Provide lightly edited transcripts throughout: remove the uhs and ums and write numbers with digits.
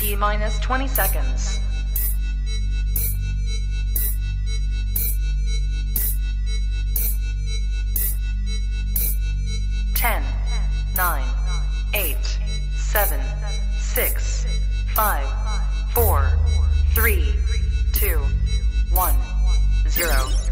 T-minus 20 seconds. 10, 9, 8, 7, 6, 5, 4, 3, 2, 1, 0.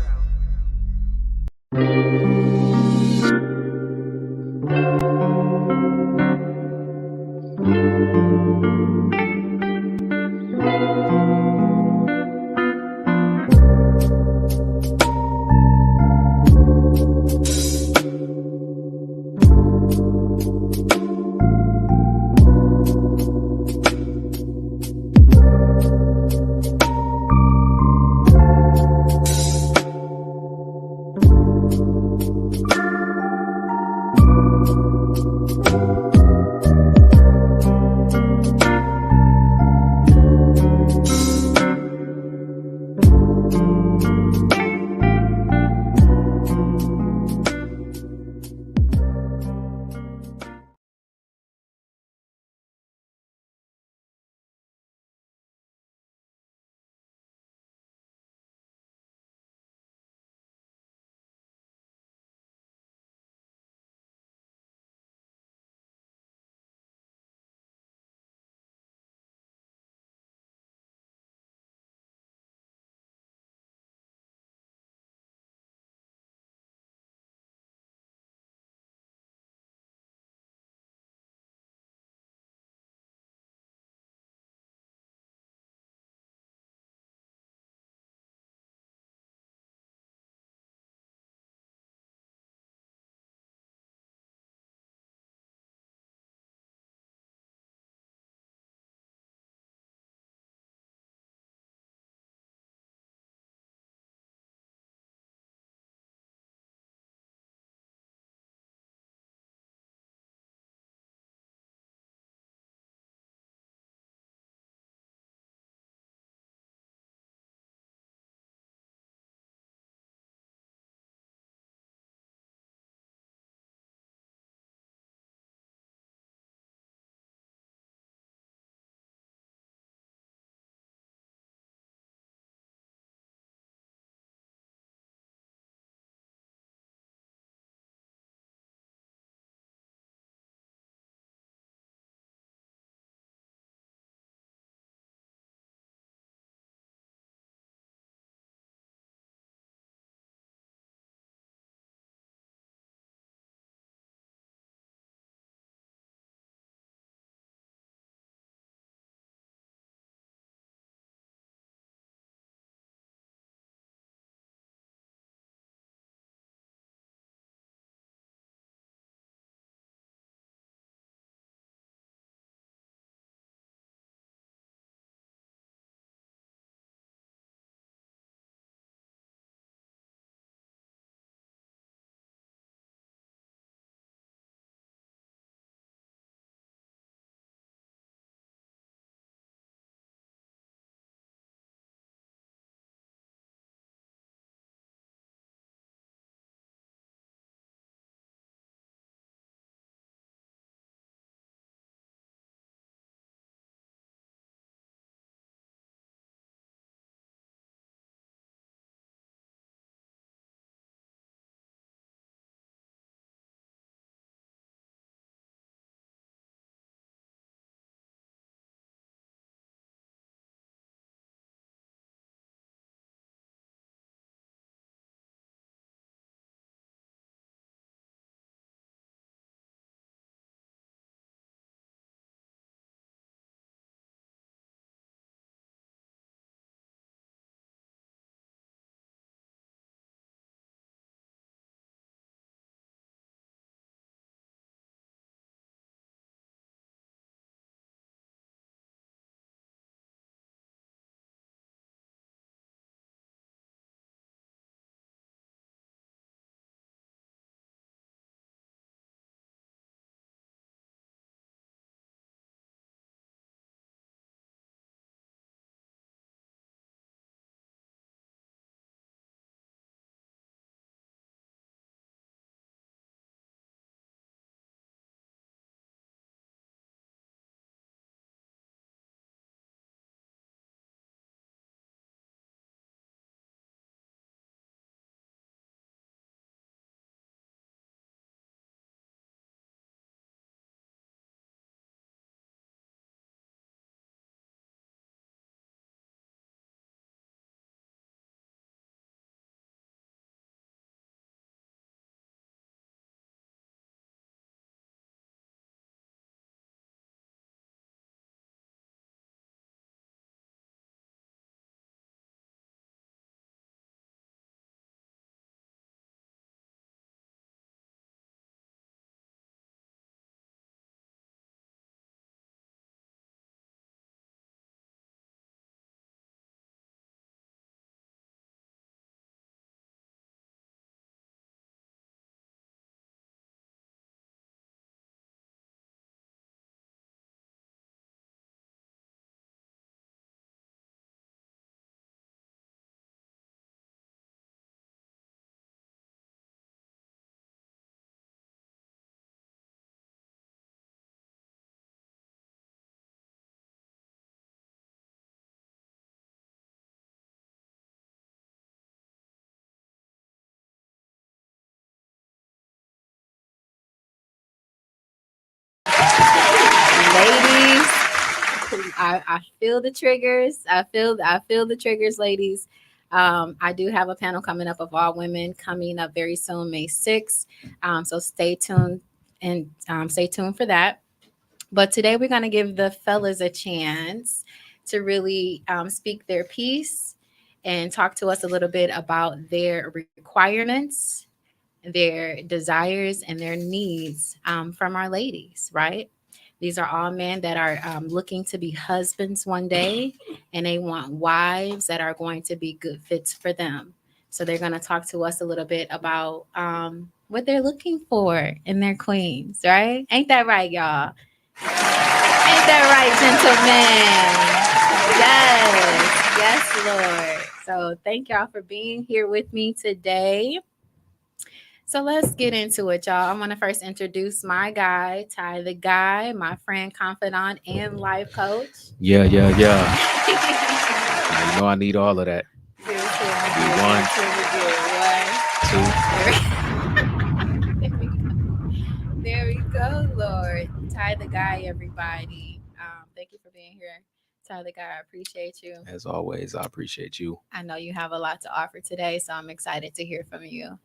I feel the triggers. I feel the triggers, ladies. I do have a panel coming up of all women coming up very soon, May 6th. So stay tuned and stay tuned for that. But today we're going to give the fellas a chance to really speak their piece and talk to us a little bit about their requirements, their desires, and their needs from our ladies, right? These are all men that are looking to be husbands one day, and they want wives that are going to be good fits for them. So they're going to talk to us a little bit about what they're looking for in their queens, right? Ain't that right, y'all? Ain't that right, gentlemen? Yes, yes, Lord. So thank y'all for being here with me today. So let's get into it, y'all. I want to first introduce my guy, Ty the Guy, my friend, confidant, and life coach. Yeah. You know I need all of that. Two, there we go, Lord. Ty the Guy, everybody. Thank you for being here. Ty the Guy, I appreciate you. As always, I appreciate you. I know you have a lot to offer today, so I'm excited to hear from you.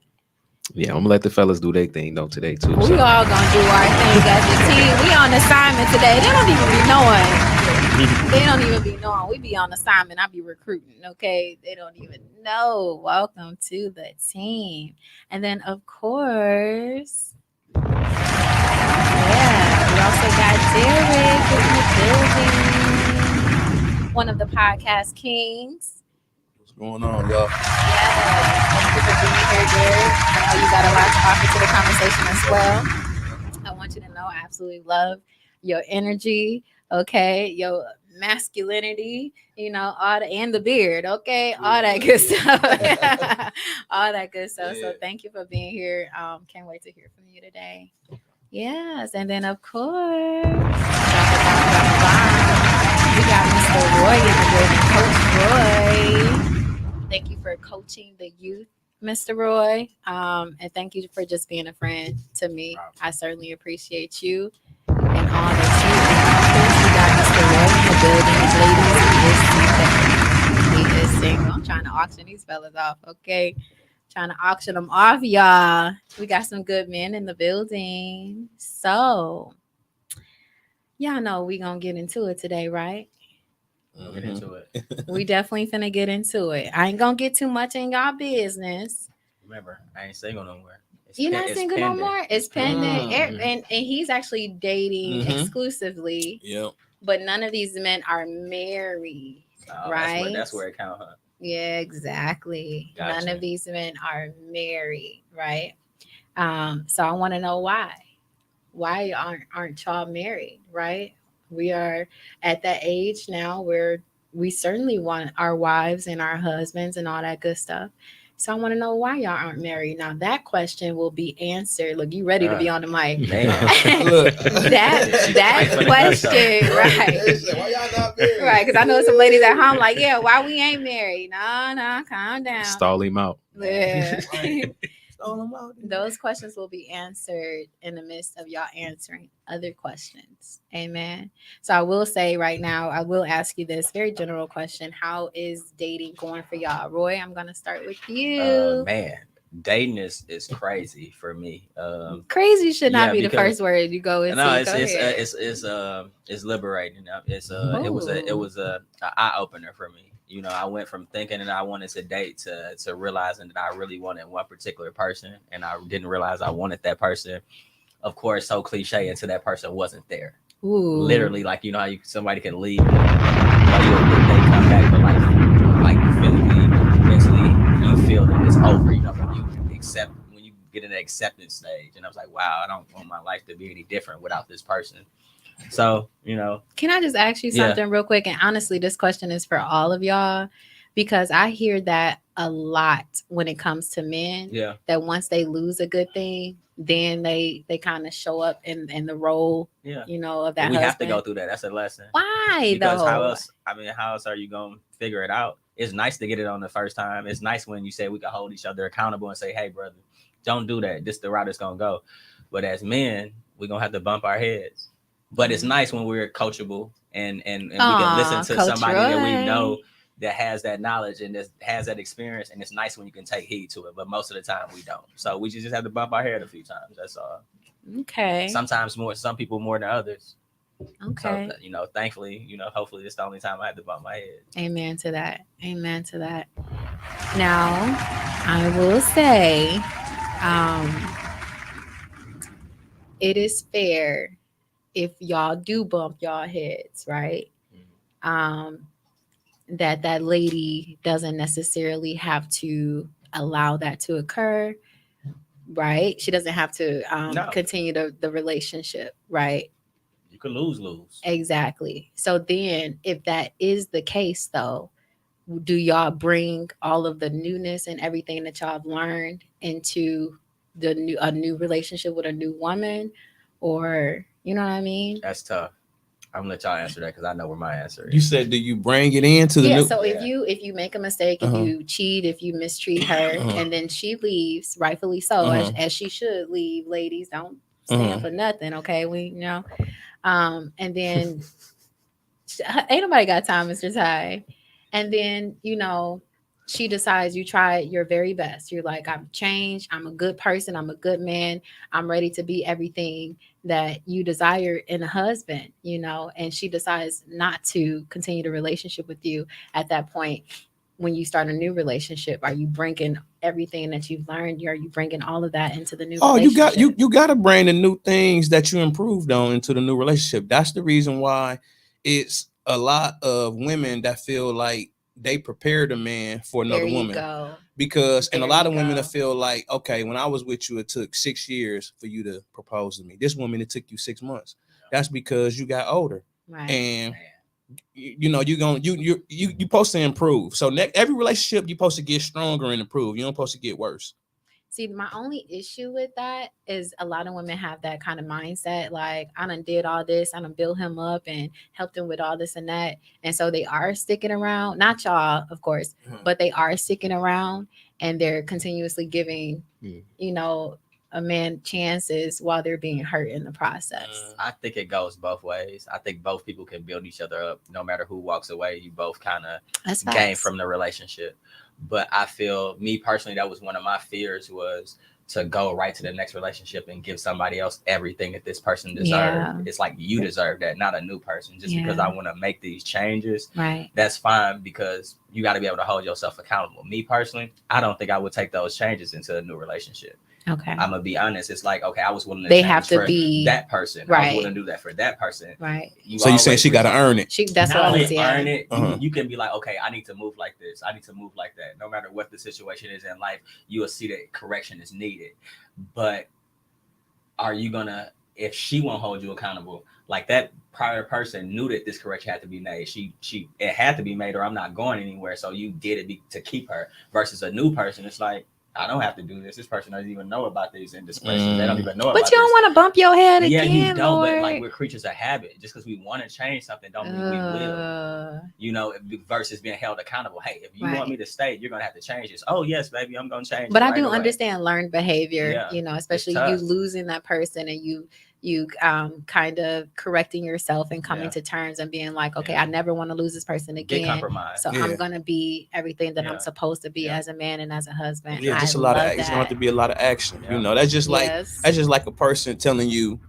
Yeah, I'm gonna let the fellas do their thing though today too. We all gonna do our thing as a team. We on assignment today. They don't even be knowing. They don't even be knowing. We be on assignment. I be recruiting. Okay, they don't even know. Welcome to the team. And then of course, yeah, we also got Derek in the building. One of the podcast kings. What's going on, y'all? Yeah, thank you for being here, Derek. I know you got a lot to offer to the conversation as well. I want you to know I absolutely love your energy, okay, your masculinity, all the and the beard, okay, all that good stuff, all that good stuff. So thank you for being here. Can't wait to hear from you today. Yes, and then of course, we got Mr. Roy in the building, Coach Roy. Thank you for coaching the youth, Mr. Roy. And thank you for just being a friend to me. I certainly appreciate you and all that you accomplish. We got Mr. Roy in the building, ladies. He is single. I'm trying to auction these fellas off, okay? Trying to auction them off, y'all. We got some good men in the building. So, y'all know we gonna get into it today, right? Get into it. We definitely finna get into it. I ain't gonna get too much in y'all business. Remember, I ain't single no more. You're not single no more? It's pending. And he's actually dating Mhm. exclusively. Yep. But none of these men are married, right? That's where it counts, huh? Yeah, exactly. Gotcha. None of these men are married, right? So I want to know why. Why aren't y'all married, right? We are at that age now where we certainly want our wives and our husbands and all that good stuff. So I want to know why y'all aren't married. Now that question will be answered. Look, you ready to be on the mic? Look, that question, right? Why y'all not married? Right, because I know some ladies at home like, yeah, why we ain't married? No, calm down. Stall him out. Yeah. Stall them out. Those questions will be answered in the midst of y'all answering other questions. Amen. So I will say right now, I will ask you this very general question. How is dating going for y'all? Roy, I'm going to start with you. Man, dating is crazy for me. Crazy should not be the first word you go into. No, it's liberating. It was a eye opener for me. I went from thinking that I wanted to date to realizing that I really wanted one particular person, and I didn't realize I wanted that person. Of course, so cliche until that person wasn't there. Ooh. Literally, like how somebody can leave, they come back, but like physically, mentally, you feel that it's over. When you get in the acceptance stage, and I was like, wow, I don't want my life to be any different without this person. So, Can I just ask you something real quick? And honestly, this question is for all of y'all because I hear that a lot when it comes to men. Yeah. That once they lose a good thing, then they kind of show up in the role, of that we husband. have to go through that. That's a lesson. Why because though? How else are you going to figure it out? It's nice to get it on the first time. It's nice when you say we can hold each other accountable and say, hey, brother, don't do that. This is the route it's going to go. But as men, we're going to have to bump our heads. But it's nice when we're coachable and we Aw, can listen to Coach somebody that we Roy. know that has that knowledge and has that experience, and it's nice when you can take heed to it, but most of the time we don't. So we just have to bump our head a few times. That's all. Okay. Sometimes more, some people more than others. Okay. So, you know, thankfully, you know, hopefully this is the only time I had to bump my head. Amen to that. Amen to that. Now, I will say, it is fair if y'all do bump y'all heads, right? That lady doesn't necessarily have to allow that to occur, right? She doesn't have to No. continue the relationship, right? You could lose. Exactly. So then, if that is the case, though, do y'all bring all of the newness and everything that y'all have learned into a new relationship with a new woman, or you know what I mean? That's tough. I'm gonna let y'all answer that because I know where my answer is. You said, do you bring it into the Yeah. new? So Yeah. if you make a mistake, if you cheat, if you mistreat her, and then she leaves, rightfully so, as she should leave. Ladies, don't stand for nothing. Okay, we know. And then ain't nobody got time, Mr. Ty. And then, you know, she decides you try your very best. You're like, I've changed. I'm a good person. I'm a good man. I'm ready to be everything that you desire in a husband, you know, and she decides not to continue the relationship with you at that point. When you start a new relationship, are you bringing everything that you've learned? Are you bringing all of that into the new relationship? you got to bring the new things that you improved on into the new relationship. That's the reason why it's a lot of women that feel like they prepared a man for another woman. Go. Because and a There lot you of women go. that feel like, okay, when I was with you, it took 6 years for you to propose to me. This woman, it took you 6 months. That's because you got older. Right. And you know, you're supposed to improve. So every relationship you're supposed to get stronger and improve. You don't supposed to get worse. See, my only issue with that is a lot of women have that kind of mindset. Like, I done did all this, I done built him up and helped him with all this and that. And so they are sticking around, not y'all, of course, but they are sticking around and they're continuously giving, you know, a man chances while they're being hurt in the process. I think it goes both ways. I think both people can build each other up. No matter who walks away, you both kind of gain from the relationship. But I feel, me personally, that was one of my fears, was to go right to the next relationship and give somebody else everything that this person deserved. Yeah. It's like, you deserve that, not a new person. Just because I want to make these changes, right? That's fine, because you got to be able to hold yourself accountable. Me personally, I don't think I would take those changes into a new relationship. Okay. I'm gonna be honest. It's like, okay, I was willing to they change have to for be that person. Right. I was willing to do that for that person. Right. So you saying she got to earn it? That's not what only I was earn it. You can be like, okay, I need to move like this. I need to move like that. No matter what the situation is in life, you will see that correction is needed. But are you gonna, if she won't hold you accountable, like that prior person knew that this correction had to be made. It had to be made, or I'm not going anywhere. So you did it to keep her. Versus a new person, it's like, I don't have to do this. This person doesn't even know about these indiscretions. They don't even know about this. But you don't want to bump your head again, you don't. Lord. But like, we're creatures of habit. Just because we want to change something don't mean we will. You know, versus being held accountable. Hey, if you want me to stay, you're going to have to change this. Oh, yes, baby, I'm going to change But it I right do away. understand learned behavior, you know, especially you losing that person and you kind of correcting yourself and coming to terms and being like, okay, I never want to lose this person again. Get compromised. So I'm going to be everything that I'm supposed to be as a man and as a husband. Yeah, just a lot of action. It's going to have to be a lot of action. You know, that's just like a person telling you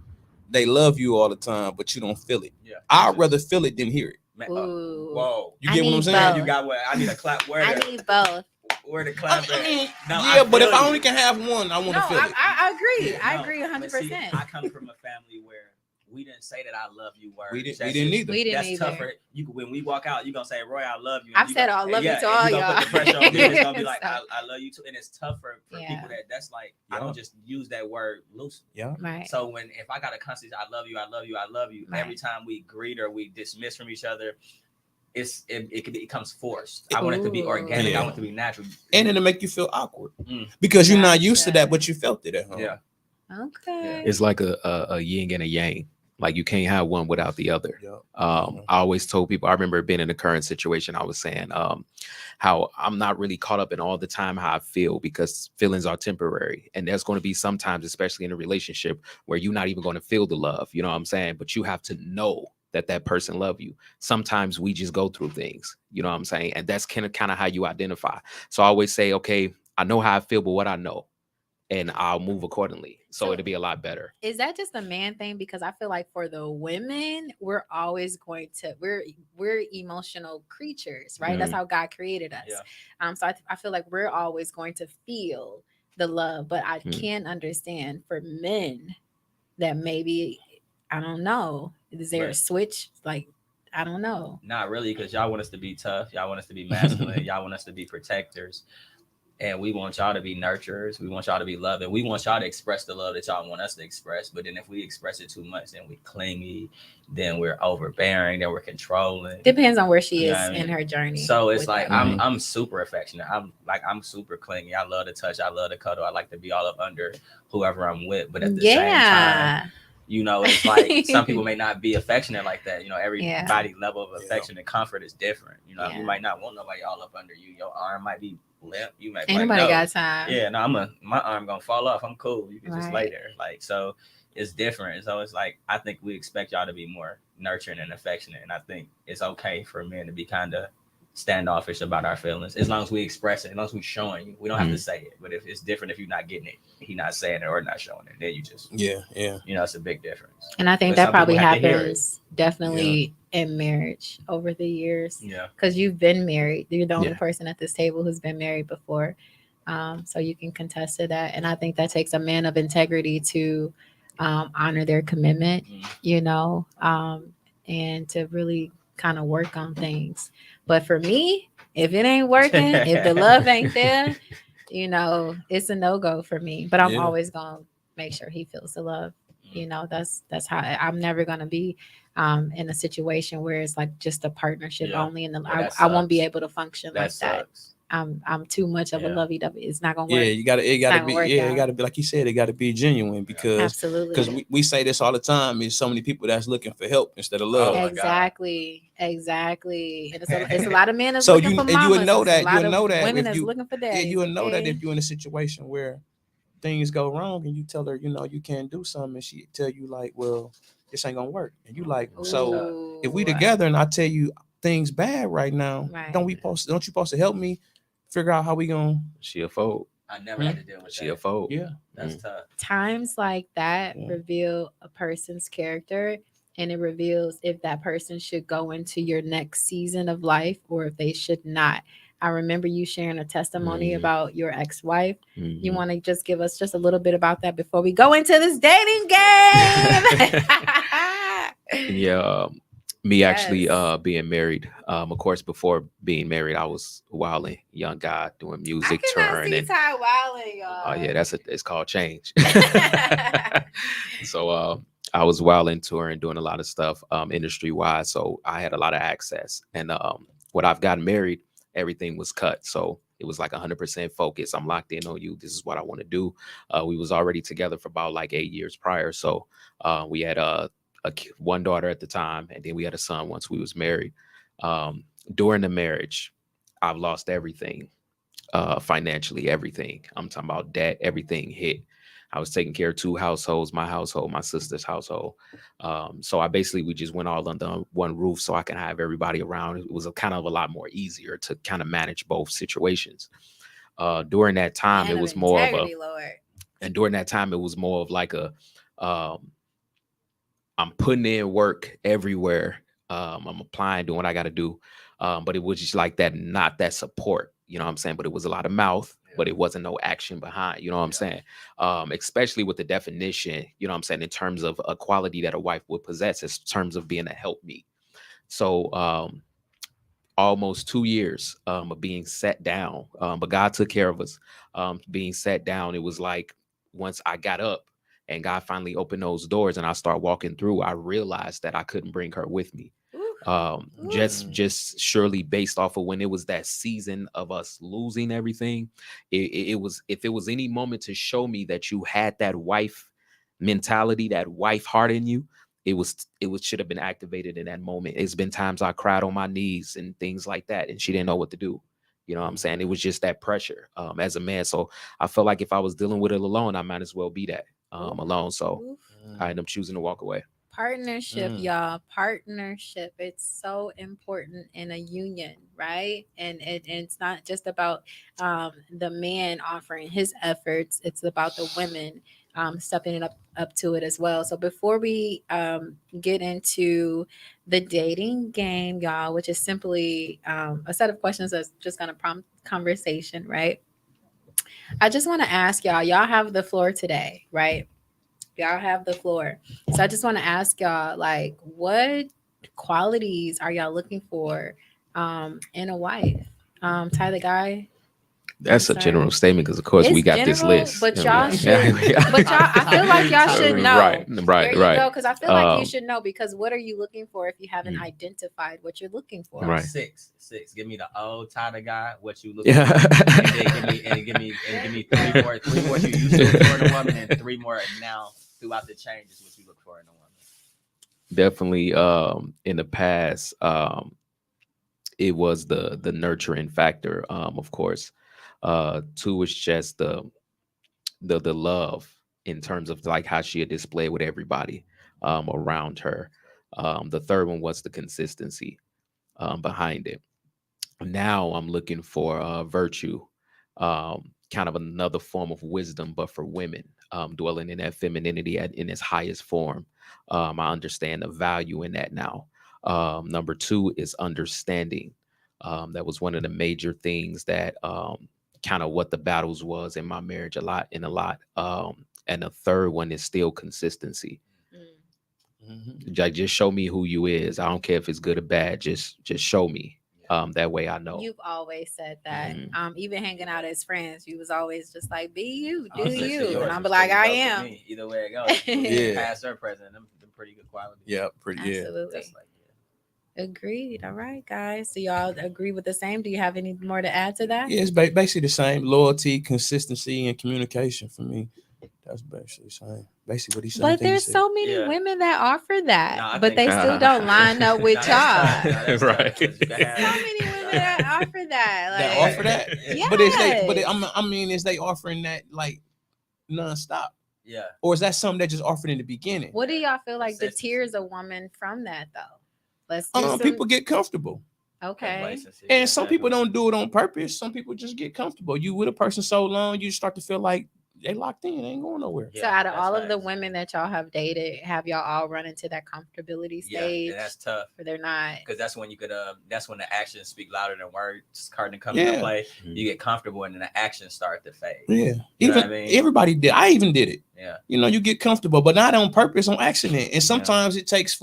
they love you all the time, but you don't feel it. Yeah, I'd rather feel it than hear it. Whoa. You get what I'm saying? You got what? I need a clap. I need both. Where the clap but if I only can have one, I want to feel it. I agree. I agree 100%. I come from a family where we didn't say that I love you. We didn't either. That's tougher. When we walk out, you're going to say, Roy, I love you. I've said I love you to all y'all. Put the pressure on me. It's going to be like, I love you too. And it's tougher for people that's like, I don't just use that word loosely. Yeah. Right. So if I got to constantly, I love you, every time we greet or we dismiss from each other, it becomes forced. I want it to be organic. I want it to be natural. And it'll make you feel awkward because you're not used to that, but you felt it at home. Yeah. Okay. It's like a yin and a yang. Like, you can't have one without the other. I always told people, I remember being in the current situation, I was saying how I'm not really caught up in all the time how I feel, because feelings are temporary. And there's going to be sometimes, especially in a relationship, where you're not even going to feel the love. You know what I'm saying? But you have to know that person love you. Sometimes we just go through things, you know what I'm saying? And that's kind of how you identify. So I always say, okay, I know how I feel, but what I know, and I'll move accordingly. So it'll be a lot better. Is that just a man thing? Because I feel like for the women, we're always going to, we're emotional creatures, right? That's how God created us. So I feel like we're always going to feel the love, but I can understand for men that maybe, I don't know, is there a switch? Like, I don't know. Not really, because y'all want us to be tough. Y'all want us to be masculine. Y'all want us to be protectors. And we want y'all to be nurturers. We want y'all to be loving. We want y'all to express the love that y'all want us to express. But then if we express it too much, then we're clingy, then we're overbearing, then we're controlling. Depends on where she is in her journey. So it's like I'm super affectionate. I'm super clingy. I love to touch. I love to cuddle. I like to be all up under whoever I'm with. But at the same time, you know, it's like some people may not be affectionate like that. You know, everybody's level of affection and comfort is different. You know, you might not want nobody all up under you. Your arm might be limp. You might be ain't like, nobody no. got time. Yeah, no, my arm gonna fall off. I'm cool. You can just lay there. Like, so it's different. So it's like, I think we expect y'all to be more nurturing and affectionate. And I think it's okay for men to be kind of standoffish about our feelings, as long as we express it, as long as we showing you. We don't have to say it. But if it's different, if you're not getting it, he not saying it or not showing it, then you just you know, it's a big difference. And I think that probably happens definitely in marriage over the years. Yeah, because you've been married. You're the only person at this table who's been married before, so you can contest to that. And I think that takes a man of integrity to honor their commitment, you know, and to really kind of work on things. But for me, if it ain't working, if the love ain't there, you know, it's a no-go for me. But I'm always gonna make sure he feels the love. You know, that's how I'm never gonna be in a situation where it's like just a partnership only, and I won't be able to function like that. I'm too much of a lovey-dovey. It's not gonna work. It gotta be it gotta be, like you said, it gotta be genuine, because we say this all the time. There's so many people that's looking for help instead of love. Exactly. And it's a lot of men that's so looking for mamas. You would know that women that's looking for daddies. You would know that if you're in a situation where things go wrong and you tell her, you know, you can't do something, and she tell you like, well, this ain't gonna work, and you like, so if we together and I tell you things bad right now, don't you supposed to help me figure out how we gonna? She'll fold. I never had to deal with that. She'll fold. Yeah, that's tough. Times like that reveal a person's character, and it reveals if that person should go into your next season of life or if they should not. I remember you sharing a testimony about your ex-wife. You want to just give us just a little bit about that before we go into this dating game? Me actually being married. Of course, before being married, I was wilding, young guy doing music, touring. And wilding, y'all. It's called change. So I was wilding, touring, doing a lot of stuff industry wise. So I had a lot of access. And when I've gotten married, everything was cut. So it was like 100% focus. I'm locked in on you. This is what I want to do. We was already together for about like 8 years prior. So we had one daughter at the time, and then we had a son once we was married. During the marriage, I've lost everything, financially, everything. I'm talking about debt, everything hit. I was taking care of 2 households, my household, my sister's household. So we just went all under one roof so I can have everybody around. It was kind of a lot more easier to kind of manage both situations. During that time, it was more of like a, I'm putting in work everywhere. I'm applying, doing what I got to do. But it was just like that, not that support, you know what I'm saying? But it was a lot of mouth, but it wasn't no action behind, you know what I'm saying? Especially with the definition, you know what I'm saying, in terms of a quality that a wife would possess, in terms of being a helpmeet. So almost 2 years of being set down, but God took care of us. Being set down, it was like once I got up, and God finally opened those doors and I start walking through, I realized that I couldn't bring her with me. Just surely based off of when it was that season of us losing everything. It was, if it was any moment to show me that you had that wife mentality, that wife heart in you, it should have been activated in that moment. It's been times I cried on my knees and things like that, and she didn't know what to do. You know what I'm saying? It was just that pressure as a man. So I felt like if I was dealing with it alone, I might as well be that alone. So I ended up choosing to walk away. Partnership, y'all. Partnership. It's so important in a union, right? And it's not just about the man offering his efforts. It's about the women stepping it up to it as well. So before we get into the dating game, y'all, which is simply a set of questions that's just going to prompt conversation, right? I just want to ask y'all. Y'all have the floor today, right? Y'all have the floor. So I just want to ask y'all, like, what qualities are y'all looking for in a wife? Ty, the guy. That's a general statement because, of course, It's we got this general, list. but You y'all know, should. But y'all, I feel like y'all should know. Right. There you go. Because I feel like you should know. Because what are you looking for if you haven't identified what you're looking for? Right. Six. Give me the old Tyler guy. What you looking for? And give me three more you used to look for in a woman, and three more now throughout the changes what you look for in a woman. Definitely. In the past, it was the nurturing factor. Of course. Two is just the love in terms of like how she had displayed with everybody around her. The third one was the consistency behind it. Now I'm looking for virtue, kind of another form of wisdom, but for women, dwelling in that femininity in its highest form. I understand the value in that now. Number two is understanding. That was one of the major things that kind of what the battles was in my marriage a lot. And the third one is still consistency. Like, just show me who you is. I don't care if it's good or bad. Just show me. That way I know. You've always said that. Even hanging out as friends, you was always just like, be you, do you. And I'm like, I am. Either way it goes. Yeah. Past or present, them pretty good quality. Yeah, pretty. Absolutely. Yeah. Agreed. All right, guys. So y'all agree with the same? Do you have any more to add to that? Yeah, it's basically the same. Loyalty, consistency, and communication for me. That's basically the same. Basically what he said. But there's so many women that offer that, but they still don't line up with y'all. Right. So many women that offer that. Like, That offer that? Yes. I mean, is they offering that like nonstop? Yeah. Or is that something that just offered in the beginning? What do y'all feel like the tears a woman from that though? Let's people get comfortable. Okay. And some people don't do it on purpose. Some people just get comfortable. You with a person so long, you start to feel like they locked in. They ain't going nowhere. So out of all of the women that y'all have dated, have y'all all run into that comfortability stage? Yeah, that's tough. Or they're not. Because that's when you could that's when the actions speak louder than words starting to come into play. You get comfortable and then the actions start to fade. Yeah. Everybody did. I even did it. Yeah. You know, you get comfortable, but not on purpose, on accident. And sometimes it takes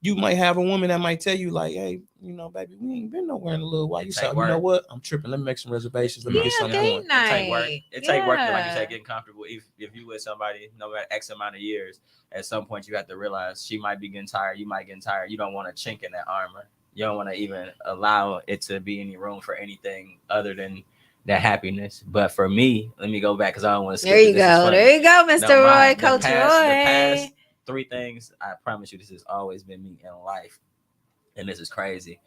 you might have a woman that might tell you like, hey, you know, baby, we ain't been nowhere in a little while. You say, you know what? I'm tripping. Let me make some reservations. Let me get something going. It take work. It take work to, like you said, getting comfortable. If you with somebody, no matter X amount of years, at some point you have to realize she might be getting tired. You might get tired. You don't want to chink in that armor. You don't want to even allow it to be any room for anything other than that happiness. But for me, let me go back because I don't want to skip. There you go, Mr. Roy, Coach Roy. The past 3 things, I promise you, this has always been me in life. And this is crazy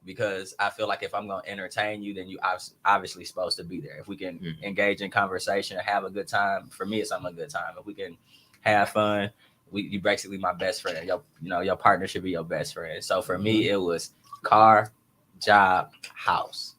because I feel like if I'm going to entertain you, then you obviously supposed to be there. If we can engage in conversation and have a good time, for me, it's a good time. If we can have fun, you basically my best friend. Your partner should be your best friend. So for me, it was car, job, house.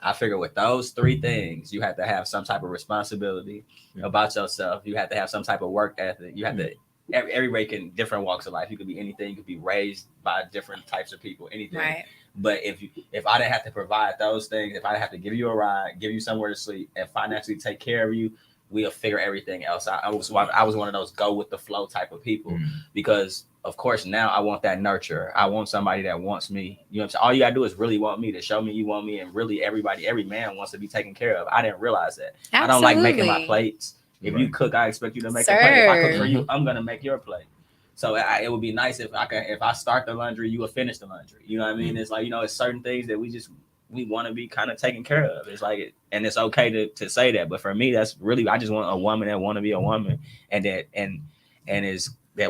I figure with those 3 things, you have to have some type of responsibility about yourself. You have to have some type of work ethic. You have to. Everybody can different walks of life. You could be anything. You could be raised by different types of people. Anything. Right. But if I didn't have to provide those things, if I didn't have to give you a ride, give you somewhere to sleep, and financially take care of you, we'll figure everything else out. I was one of those go with the flow type of people because, of course, now I want that nurture. I want somebody that wants me. You know what I'm saying? All you gotta do is really want me, to show me you want me, and really every man wants to be taken care of. I didn't realize that. Absolutely. I don't like making my plates. If you cook, I expect you to make a plate. If I cook for you, I'm gonna make your plate. So it would be nice if I start the laundry, you will finish the laundry. You know what I mean? It's like, it's certain things that we want to be kind of taken care of. It's like, and it's okay to say that. But for me, that's really, I just want a woman that want to be a woman and that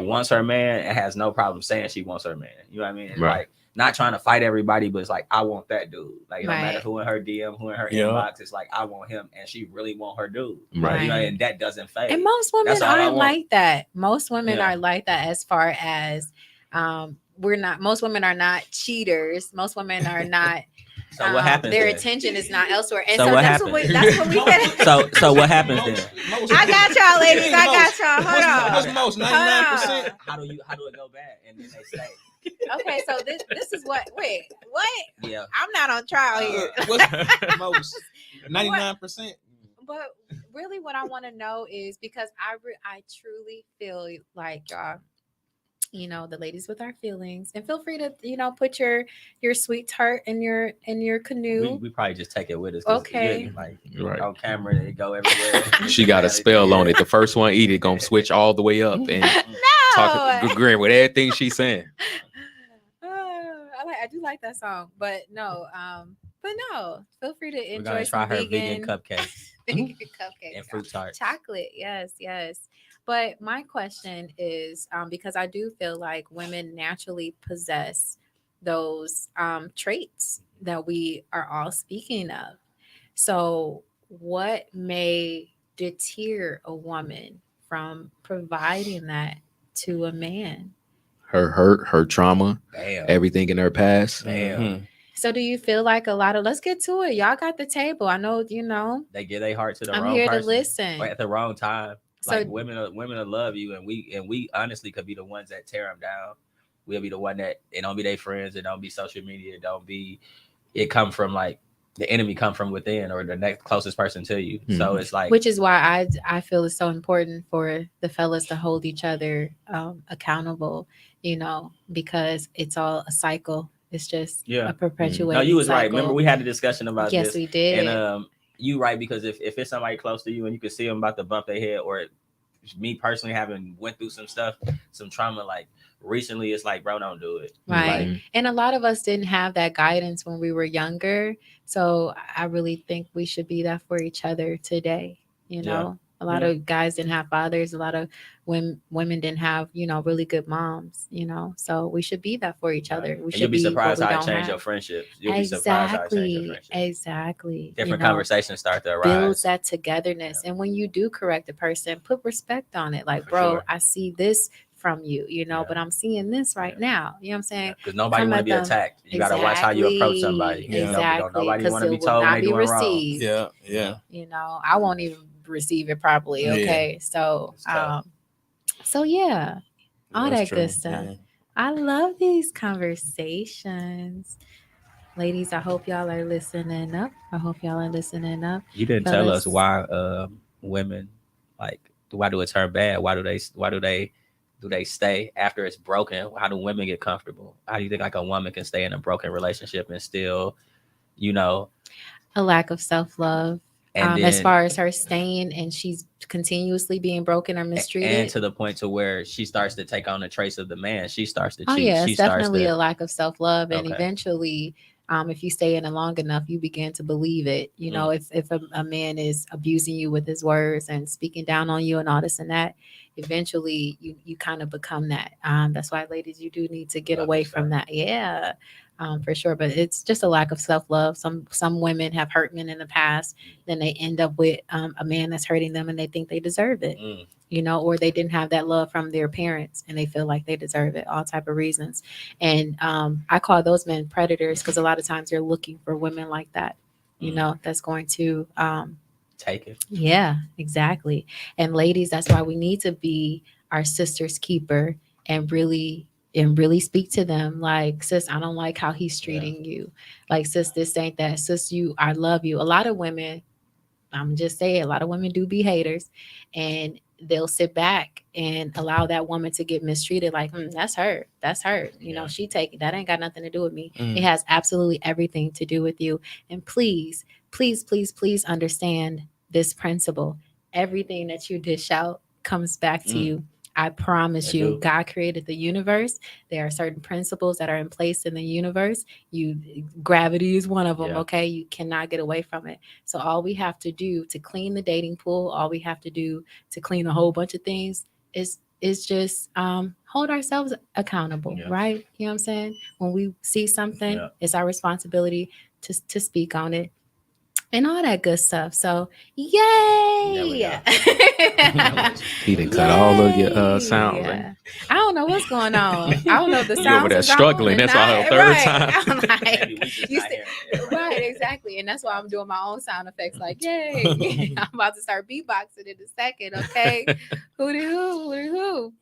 wants her man and has no problem saying she wants her man. You know what I mean? Right. Like, not trying to fight everybody, but it's like, I want that dude. Like, it don't matter Right. who in her DM, who in her Yeah. inbox. It's like, I want him, and she really want her dude. Right. You know, Right. and that doesn't fade. And most women That's all I are want. like that. Most women Yeah. are like that as far as most women are not cheaters. Most women are not So what happens their then? attention is not elsewhere. And So so what that's happens? what we said. So what happens then? I got y'all, ladies. I got y'all. Hold on. What's most? 99%? How do it go bad? And then they stay. Okay, so this is what what? Yeah. I'm not on trial here. What's most? 99%? But really what I want to know is because I truly feel like y'all, you know, the ladies with our feelings, and feel free to, you know, put your sweetheart in your canoe. We probably just take it with us. 'Cause Okay. you're, like Right. on camera, it go everywhere. She got a spell on it. The first one eat it, gonna switch all the way up and talk agreeing with everything she's saying. I do like that song, but no, feel free to We're enjoy gonna try some her vegan vegan cupcakes vegan cupcakes and fruit tarts. chocolate. Yes. But my question is, because I do feel like women naturally possess those traits that we are all speaking of. So what may deter a woman from providing that to a man? Her hurt, her trauma, Damn. everything in her past. Damn. Mhm. So do you feel like a lot of, let's get to it. Y'all got the table. I know, you know, They give their heart to the I'm wrong here person. to listen. Or at the wrong time. So- Like women will love you, and we honestly could be the ones that tear them down. We'll be the one that it don't be their friends, it don't be social media, it come from like the enemy come from within or the next closest person to you. So it's like, which is why I feel it's so important for the fellas to hold each other accountable, you know, because it's all a cycle. It's just a perpetuating no, you was right. cycle. Remember we had a discussion about Yes, this. we did. And you right, because if it's somebody close to you and you can see them about to bump their head, or me personally having went through some stuff, some trauma, like recently, it's like, bro, don't do it. Right. Like, And a lot of us didn't have that guidance when we were younger. So I really think we should be that for each other today. You know, a lot of guys didn't have fathers. A lot of women didn't have, you know, really good moms, you know, so we should be that for each other. We should you'll be surprised how it change change your friendships. You'll be surprised how it change your friendships. Exactly. Different conversations start to arise. Builds that togetherness. And when you do correct a person, put respect on it. Like, bro, I see this from you, you know, but I'm seeing this right now. You know what I'm saying? Because nobody want to be attacked. You got to watch how you approach somebody. Exactly. Nobody want to be told when they doing wrong. Yeah. You know, I won't even receive it properly. Okay. So, yeah, all that good stuff. Yeah. I love these conversations. Ladies, I hope y'all are listening up. You didn't tell us why women, like, why do it turn bad? Why do they stay after it's broken? How do women get comfortable? How do you think like a woman can stay in a broken relationship and still, you know, a lack of self-love? And as far as her staying and she's continuously being broken or mistreated, and to the point to where she starts to take on the traits of the man, she starts to cheat. Oh yeah, it's definitely a lack of self-love, and eventually, if you stay in it long enough, you begin to believe it. You know, if a man is abusing you with his words and speaking down on you and all this and that, eventually you kind of become that. That's why, ladies, you do need to get away from that. Yeah. For sure, but it's just a lack of self-love. Some women have hurt men in the past, then they end up with a man that's hurting them and they think they deserve it, you know, or they didn't have that love from their parents and they feel like they deserve it, all type of reasons. And I call those men predators because a lot of times they're looking for women like that, you know, that's going to take it. Yeah, exactly. And ladies, that's why we need to be our sister's keeper and really speak to them like, sis, I don't like how he's treating you. Like, sis, this ain't that. Sis, I love you. A lot of women, I'm just saying, a lot of women do be haters and they'll sit back and allow that woman to get mistreated. Like, that's her. You know, she taking that ain't got nothing to do with me. It has absolutely everything to do with you. And please understand this principle. Everything that you dish out comes back to you. I promise you, God created the universe. There are certain principles that are in place in the universe. Gravity is one of them, okay? You cannot get away from it. So all we have to do to clean the dating pool, all we have to do to clean a whole bunch of things is is just hold ourselves accountable, right? You know what I'm saying? When we see something, it's our responsibility to speak on it and all that good stuff. So, yay! He done cut all of your sounds. Yeah. I don't know what's going on. I don't know if the sounds You over there is on struggling. or That's not. why her third Right. time. I'm like, Maybe we just you not said- hearing it. right, exactly. And that's why I'm doing my own sound effects like, yay. I'm about to start beatboxing in a second, okay? Hooty hoo, hooty hoo.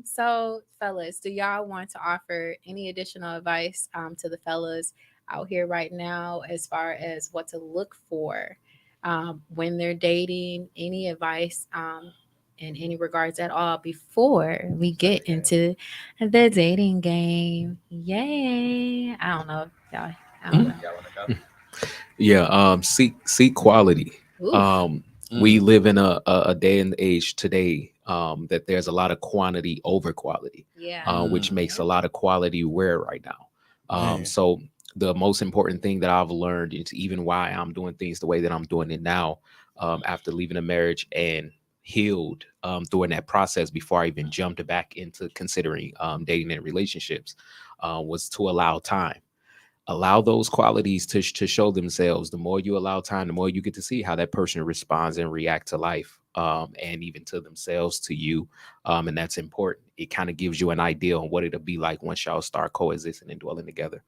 So fellas, do y'all want to offer any additional advice to the fellas out here right now as far as what to look for when they're dating? Any advice in any regards at all before we get into the dating game? Yay. I don't know. Y'all, I don't know. Y'all want to go? Yeah. Seek quality. Oof. We live in a day and age today that there's a lot of quantity over quality, Yeah. which makes a lot of quality rare right now. So the most important thing that I've learned is even why I'm doing things the way that I'm doing it now, after leaving a marriage and healed during that process before I even jumped back into considering dating and relationships, was to allow time. Allow those qualities to show themselves. The more you allow time, the more you get to see how that person responds and react to life, and even to themselves, to you. And that's important. It kind of gives you an idea on what it'll be like once y'all start coexisting and dwelling together.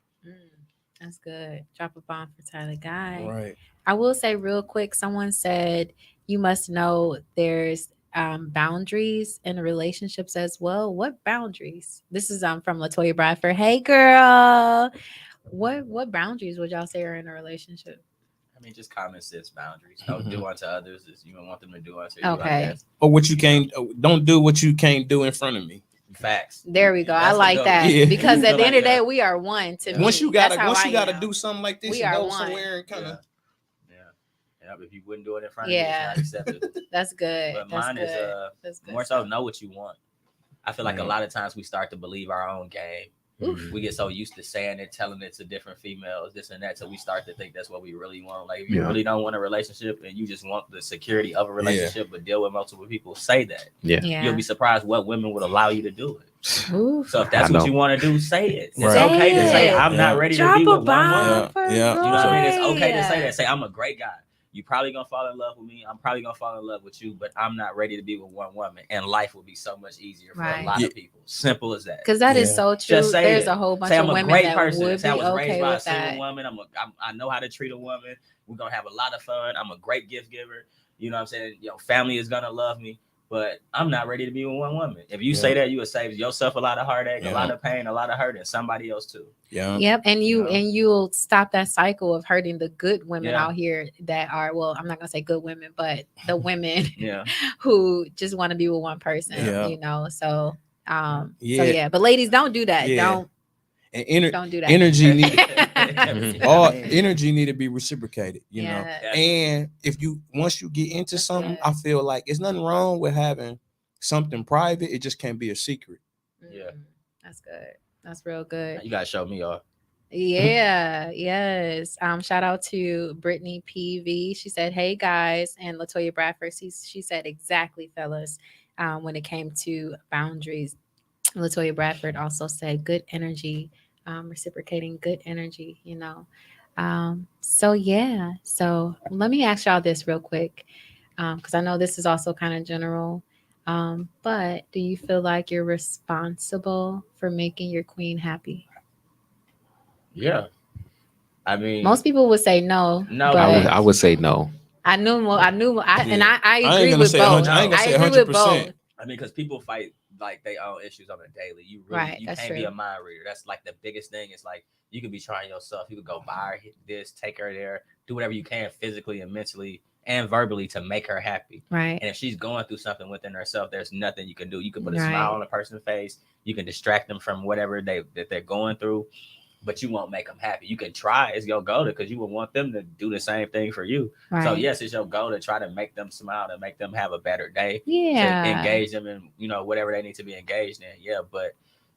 That's good. Drop a bomb for Tyler Guy. Right. I will say real quick, someone said you must know there's boundaries in relationships as well. What boundaries? This is from LaToya Bradford. Hey girl. What boundaries would y'all say are in a relationship? I mean, just common sense boundaries. Don't do unto others as you don't want them to do unto you. Okay. I guess. Or what you can't, don't do what you can't do in front of me. Facts. There we go. That's I the like goal. that Yeah. because You at the feel end of the like day, we are one. To me, Once you That's gotta, how I am. do something like this, We and are go one. somewhere and kind of. Yeah. If you wouldn't do it in front Yeah. of you, it's not acceptable. That's good. But That's mine good. is That's good more so stuff. know what you want. I feel like a lot of times we start to believe our own game. Oof. We get so used to saying it, telling it to different females, this and that, so we start to think that's what we really want. Like if you really don't want a relationship and you just want the security of a relationship but deal with multiple people, say that. Yeah. You'll be surprised what women would allow you to do it. Oof. So if that's I what know. you want to do, say it. It's Right. okay to say Say it. I'm not ready Drop to be a with one bomb woman. for Yeah. You know what I mean? It's okay to Roy. say that. Say I'm a great guy. You probably gonna fall in love with me. I'm probably gonna fall in love with you, but I'm not ready to be with one woman. And life will be so much easier for a lot of people. Simple as that. Because that is so true. Just say There's it. a whole bunch Say of I'm a women great that person. would Say I be was raised okay by a with single that. woman. I know how to treat a woman. We're gonna have a lot of fun. I'm a great gift giver. You know what I'm saying? Your family is gonna love me. But I'm not ready to be with one woman. If you say that, you will save yourself a lot of heartache, a lot of pain, a lot of hurt, and somebody else too. Yeah. Yep. And know? you'll stop that cycle of hurting the good women out here that are, well, I'm not gonna say good women, but the women who just want to be with one person. You know. So but ladies, don't do that. Don't do that. Energy need all Mhm. energy need to be reciprocated, you know. And if you once you get into something, I feel like it's nothing wrong with having something private. It just can't be a secret. Yeah. That's good. That's real good. You gotta show me y'all. Yeah, yes. Shout out to Brittany PV. She said, "Hey guys," and LaToya Bradford. She said, "Exactly, fellas." When it came to boundaries, LaToya Bradford also said, "Good energy, reciprocating good energy." You know. So yeah. So let me ask y'all this real quick, because I know this is also kind of general. But do you feel like you're responsible for making your queen happy? Yeah. I mean, most people would say no. No, but I would say no. I agree ain't gonna with say both. 100 I ain't gonna say agree with 100%. both. I mean, because people fight like they own issues on a daily. You That's can't be true. a mind reader. That's like the biggest thing. It's like you could be trying yourself. You could go buy her this, take her there, do whatever you can physically and mentally and verbally to make her happy. Right. And if she's going through something within herself, there's nothing you can do. You can put a smile on a person's face. You can distract them from whatever that they're going through. But you won't make them happy. You can try. It's your goal because you would want them to do the same thing for you. Right. So yes, it's your goal to try to make them smile, to make them have a better day. Yeah. To engage them in, whatever they need to be engaged in. Yeah. But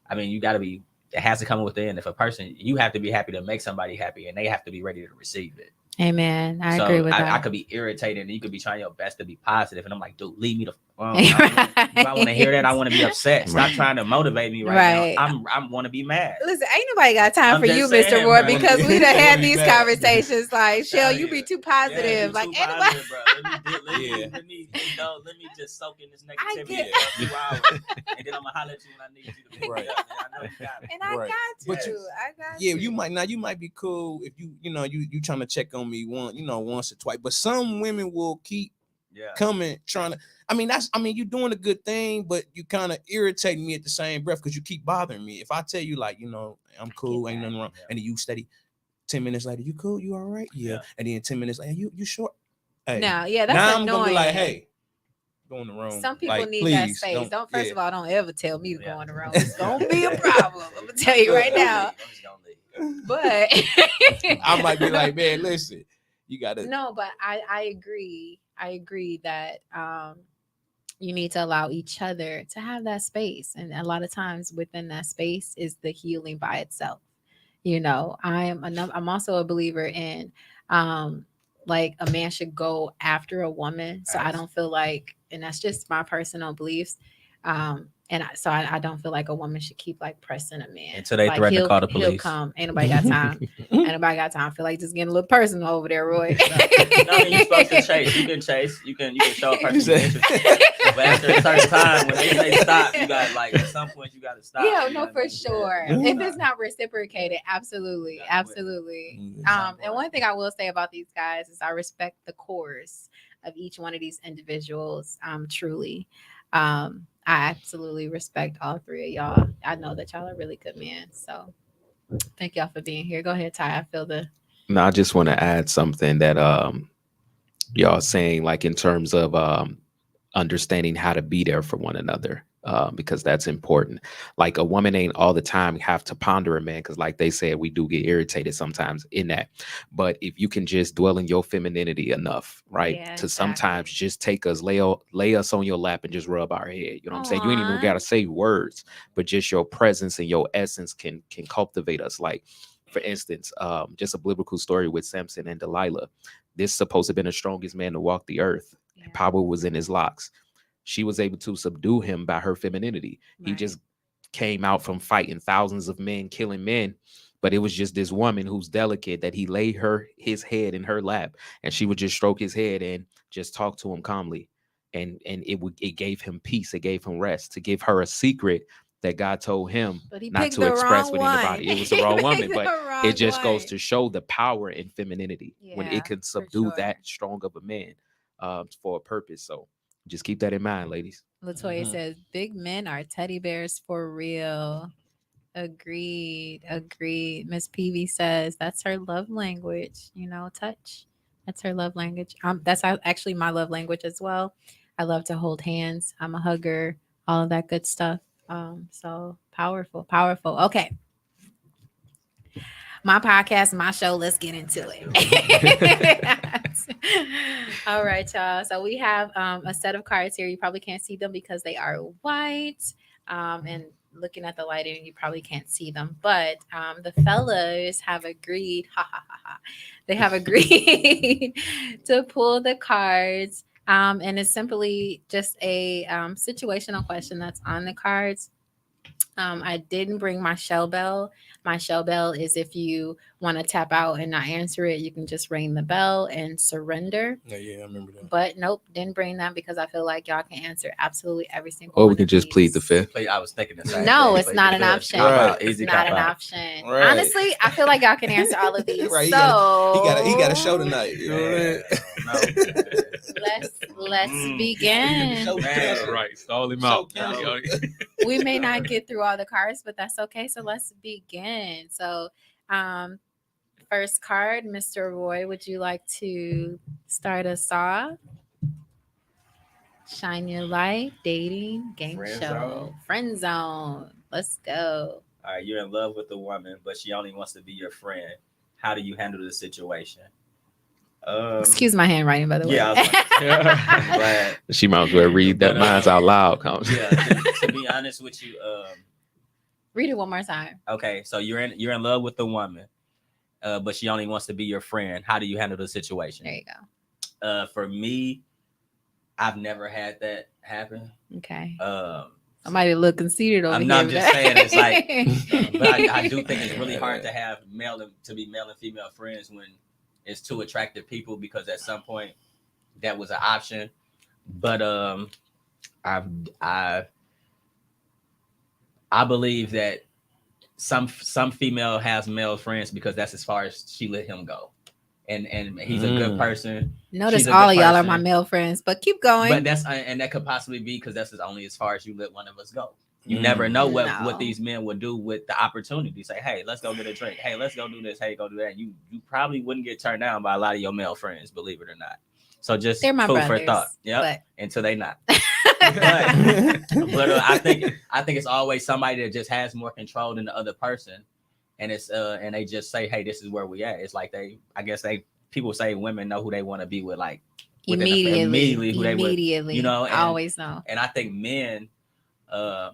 I mean, it has to come within. If a person, you have to be happy to make somebody happy and they have to be ready to receive it. Amen. I agree with that. I could be irritated and you could be trying your best to be positive. And I'm like, dude, leave me Well, I want to hear that. I want to be upset. Stop trying to motivate me right now. I want to be mad. Listen, ain't nobody got time for you, Mr. Roy, because we done had these conversations. Like, Shell, you be too positive. Like, anybody. Let me just soak in this negativity for a few hours, and then I'm gonna holler at you when I need you to pick me up. I know you got it. And I got you. Yeah, you might be cool if you trying to check on me once or twice, but some women will keep coming trying to. I mean, you're doing a good thing, but you kind of irritate me at the same breath because you keep bothering me. If I tell you, like, I'm cool, ain't nothing wrong, and then you steady 10 minutes later, you cool, you all right? Yeah. And then 10 minutes later, you short? Hey. No, that's now annoying. I'm gonna be like, hey, go in the room. Some people like, need please, that space. Don't first of all, don't ever tell me to go in the room. It's gonna be a problem. I'm gonna tell you right now. But I might be like, man, listen, you gotta. No, but I agree. I agree that you need to allow each other to have that space, and a lot of times within that space is the healing by itself. I'm also a believer in like a man should go after a woman. So I don't feel like, and that's just my personal beliefs. So I don't feel like a woman should keep like pressing a man until they threaten to call the police. He'll come. Ain't nobody got time. Ain't nobody got time. I feel like just getting a little personal over there, Roy. You're supposed to chase. You can chase. You can show a person interest. But after a certain time, when they say stop, you got at some point you got to stop. Yeah, no, for sure. If it's not reciprocated, absolutely. And one thing I will say about these guys is I respect the course of each one of these individuals. Truly. I absolutely respect all three of y'all. I know that y'all are really good men. So thank y'all for being here. Go ahead, Ty. No, I just want to add something that y'all saying, like in terms of understanding how to be there for one another, because that's important. Like a woman ain't all the time have to ponder a man, because like they said, we do get irritated sometimes in that. But if you can just dwell in your femininity enough, right, to sometimes just take us, lay us on your lap and just rub our head. You know what I'm saying? You ain't even got to say words, but just your presence and your essence can cultivate us. Like, for instance, just a biblical story with Samson and Delilah. This supposed to have been the strongest man to walk the earth. Power was in his locks. She was able to subdue him by her femininity. He just came out from fighting thousands of men, killing men. But it was just this woman who's delicate that he laid his head in her lap, and she would just stroke his head and just talk to him calmly. And it gave him peace. It gave him rest, to give her a secret that God told him not to express with anybody. It was the wrong woman, but it just goes to show the power in femininity when it can subdue that strong of a man for a purpose. So just keep that in mind, ladies. Latoya says, big men are teddy bears for real. Agreed. Miss Peavy says that's her love language, touch. That's her love language. That's actually my love language as well. I love to hold hands. I'm a hugger, all of that good stuff. So powerful. Okay. My podcast, my show, let's get into it. All right, y'all. So we have a set of cards here. You probably can't see them because they are white. And looking at the lighting, you probably can't see them. But the fellas have agreed. They have agreed to pull the cards. And it's simply just a situational question that's on the cards. I didn't bring my shell bell. My shell bell is if you want to tap out and not answer it, you can just ring the bell and surrender. Yeah, I remember that. But nope, didn't bring that because I feel like y'all can answer absolutely every single one. Or we can just plead the fifth. I was thinking the same No, thing. It's not an option. It's not an option. Right. Honestly, I feel like y'all can answer all of these. Right, so he got a show tonight. You know what I mean? Let's begin. Right, stall him out. We may not get through all the cards, but that's okay. So let's begin. So, first card, Mr. Roy, would you like to start us off? Shine your light, dating, game show, friend zone. Let's go. All right, you're in love with a woman, but she only wants to be your friend. How do you handle the situation? Excuse my handwriting, by the way. Yeah, I'm glad. She might as well read that minds out loud. Yeah, to be honest with you, read it one more time. Okay, so you're in love with the woman, but she only wants to be your friend. How do you handle the situation? There you go. For me, I've never had that happen. Okay. Somebody look conceited over here. I'm just saying it's like, but I do think it's really hard to have male and female friends when it's two attractive people, because at some point that was an option. But I believe that some female has male friends because that's as far as she let him go, and he's a good person. Notice all of y'all are my male friends, but keep going. But and that could possibly be because that's only as far as you let one of us go. You never know what these men would do with the opportunity. Say, hey, let's go get a drink. Hey, let's go do this. Hey, go do that. You probably wouldn't get turned down by a lot of your male friends, believe it or not. So just they're my food brothers, for thought. Yeah, but... until they not. but I think it's always somebody that just has more control than the other person, and it's and they just say, hey, this is where we at. It's like people say women know who they want to be with, like immediately who they would, you know. I always know. And I think men are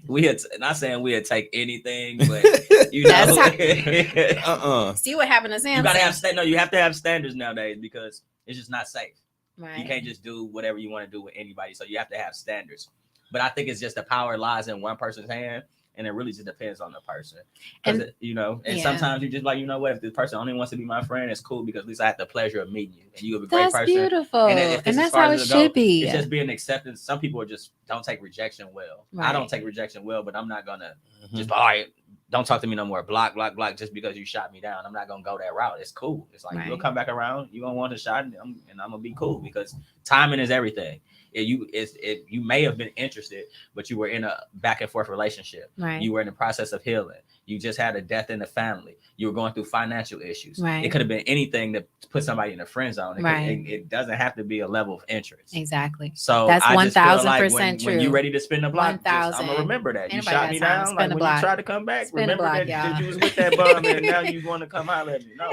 we had not saying we'd take anything, but you know, see what happened to Sam. You gotta have you have to have standards nowadays because it's just not safe. Right. You can't just do whatever you want to do with anybody, so you have to have standards. But I think it's just the power lies in one person's hand, and it really just depends on the person. And you know, and sometimes you just like, you know what, if this person only wants to be my friend, it's cool because at least I have the pleasure of meeting you, and you're a great person. That's beautiful, and that's how it should be. It's just being acceptance. Some people just don't take rejection well. Right. I don't take rejection well, but I'm not gonna just all right. Don't talk to me no more. Block, just because you shot me down. I'm not gonna go that route. It's cool. It's like you'll come back around. You gonna want a shot, and I'm gonna be cool because timing is everything. You may have been interested, but you were in a back and forth relationship. Right. You were in the process of healing. You just had a death in the family. You were going through financial issues. Right. It could have been anything that put somebody in a friend zone. It doesn't have to be a level of interest. Exactly. So that's 1,000% true. When you're ready to spin the block, I'm gonna remember that. You shot me down. Like when you tried to come back, remember that you was with that bum, and now you want to come holler at me. No,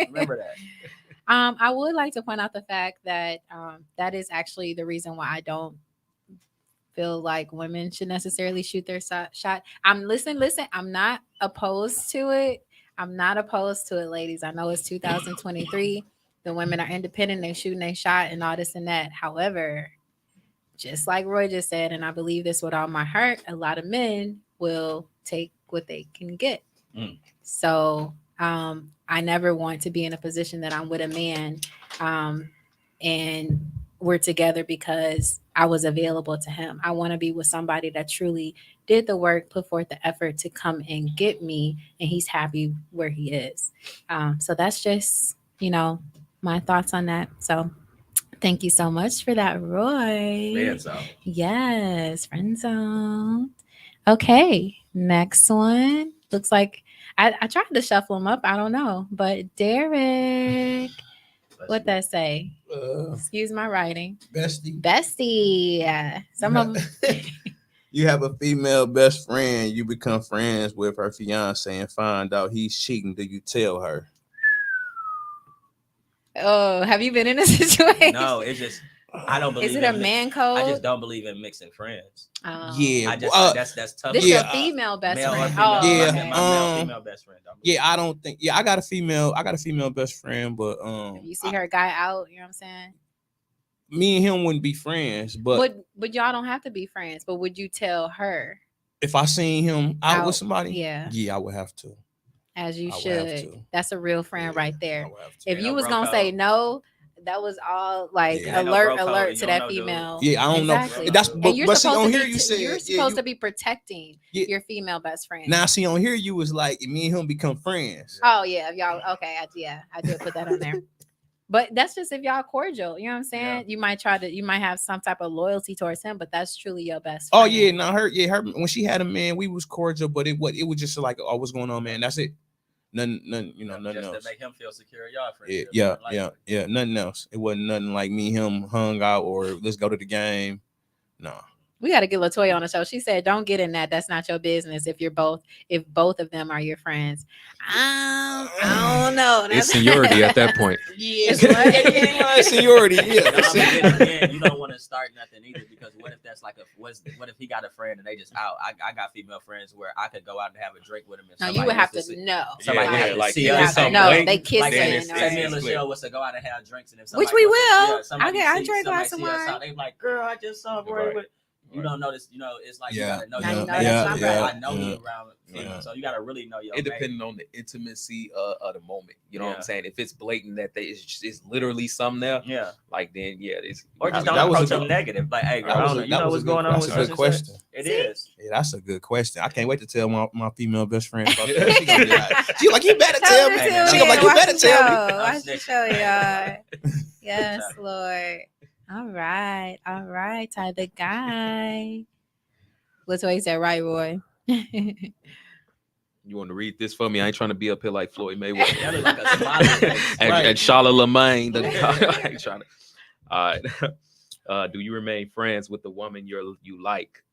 remember that. I would like to point out the fact that that is actually the reason why I don't feel like women should necessarily shoot their shot. Listen. I'm not opposed to it. I'm not opposed to it, ladies. I know it's 2023. The women are independent. They're shooting their shot and all this and that. However, just like Roy just said, and I believe this with all my heart, a lot of men will take what they can get. So I never want to be in a position that I'm with a man and we're together because I was available to him. I want to be with somebody that truly did the work, put forth the effort to come and get me, and he's happy where he is. So that's just, my thoughts on that. So thank you so much for that, Roy. Friend zone. Yes, friend zone. Okay, next one. Looks like I tried to shuffle them up. I don't know, but Derek, what that say? Excuse my writing. Bestie. Some of them. You have a female best friend. You become friends with her fiance and find out he's cheating. Do you tell her? Oh, have you been in a situation? No, it's just I don't believe. Is it a man code? I just don't believe in mixing friends. Yeah, that's tough. This is a female best friend. My female best friend. I don't think. Yeah, I got a female best friend, but you see her guy out. You know what I'm saying? Me and him wouldn't be friends, but y'all don't have to be friends. But would you tell her if I seen him out with somebody? Yeah, I would have to. As you should. That's a real friend right there. If you was gonna code. say no, that was all like alert to that female. Yeah, I don't know. That's but see on here you said you're supposed to be protecting your female best friend. Now see on here you was like me and him become friends. Oh yeah, if y'all okay, I did put that on there. But that's just if y'all cordial, you know what I'm saying? Yeah. You might have some type of loyalty towards him, but that's truly your best friend. Oh yeah, no, her when she had a man, we was cordial, but it was just like, oh, what's going on, man? That's it. Nothing, nothing just else. To make him feel secure, y'all friends. Yeah, nothing else. It wasn't nothing like me and him hung out or let's go to the game. No. We got to get LaToya on the show. She said, "Don't get in that. That's not your business. If both of them are your friends." I don't know. It's seniority at that point. Yeah, It's what? it's seniority. Yeah. No, but then again, you don't want to start nothing either, because what if that's like what if he got a friend and they just out? I got female friends where I could go out and have a drink with him. No, you would have to know. Somebody would have to like, see if us. it's something No, blatant, they kiss Like, it. say me and LeChelle was to go out and have drinks, and if Which somebody we was to- will. yeah, somebody Okay, I see- drink somebody lots of see us wine. out, they be like, "Girl, I just saw Roy Right. with." You don't notice, it's like Yeah. you gotta know Now your you know mate. that's my brother. I know you around female, Yeah. so you gotta really know your It mate. depending on the intimacy of the moment. You know what Yeah. I'm saying? If it's blatant that it's literally something there, Yeah. like then it's Or just That don't was a approach them good- negative. Like, hey, girl, That was I don't know. a- You that know was a what's good- going on that's with a good such and question. such? It is. Yeah, that's a good question. I can't wait to tell my female best friend about that. She gonna be like, she like, you better tell me. Tell She me. gonna like, you Watch better the tell me. show. Watch the snitching. show, y'all. Yes, Lord. All right. Ty the guy. LaToya said, "Right, Roy." you want to read this for me? I ain't trying to be up here like Floyd Mayweather That look like a smiley face. and Charlotte Lemaine. I ain't trying to. All right. Do you remain friends with the woman you like,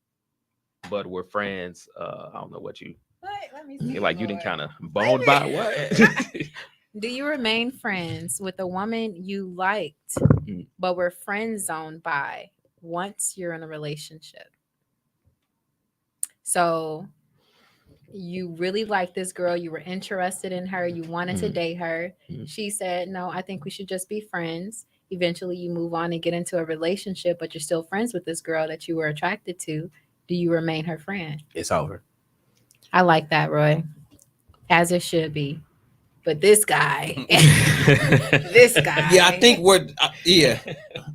but we're friends? I don't know what you. What? Let me see. Like you didn't Lord. kind of boned by what? Do you remain friends with the woman you liked, but were friend zoned by once you're in a relationship? So you really like this girl, you were interested in her, you wanted to date her. She said, "No, I think we should just be friends." Eventually you move on and get into a relationship, but you're still friends with this girl that you were attracted to. Do you remain her friend? It's over. I like that, Roy. As it should be. But this guy, Yeah, I think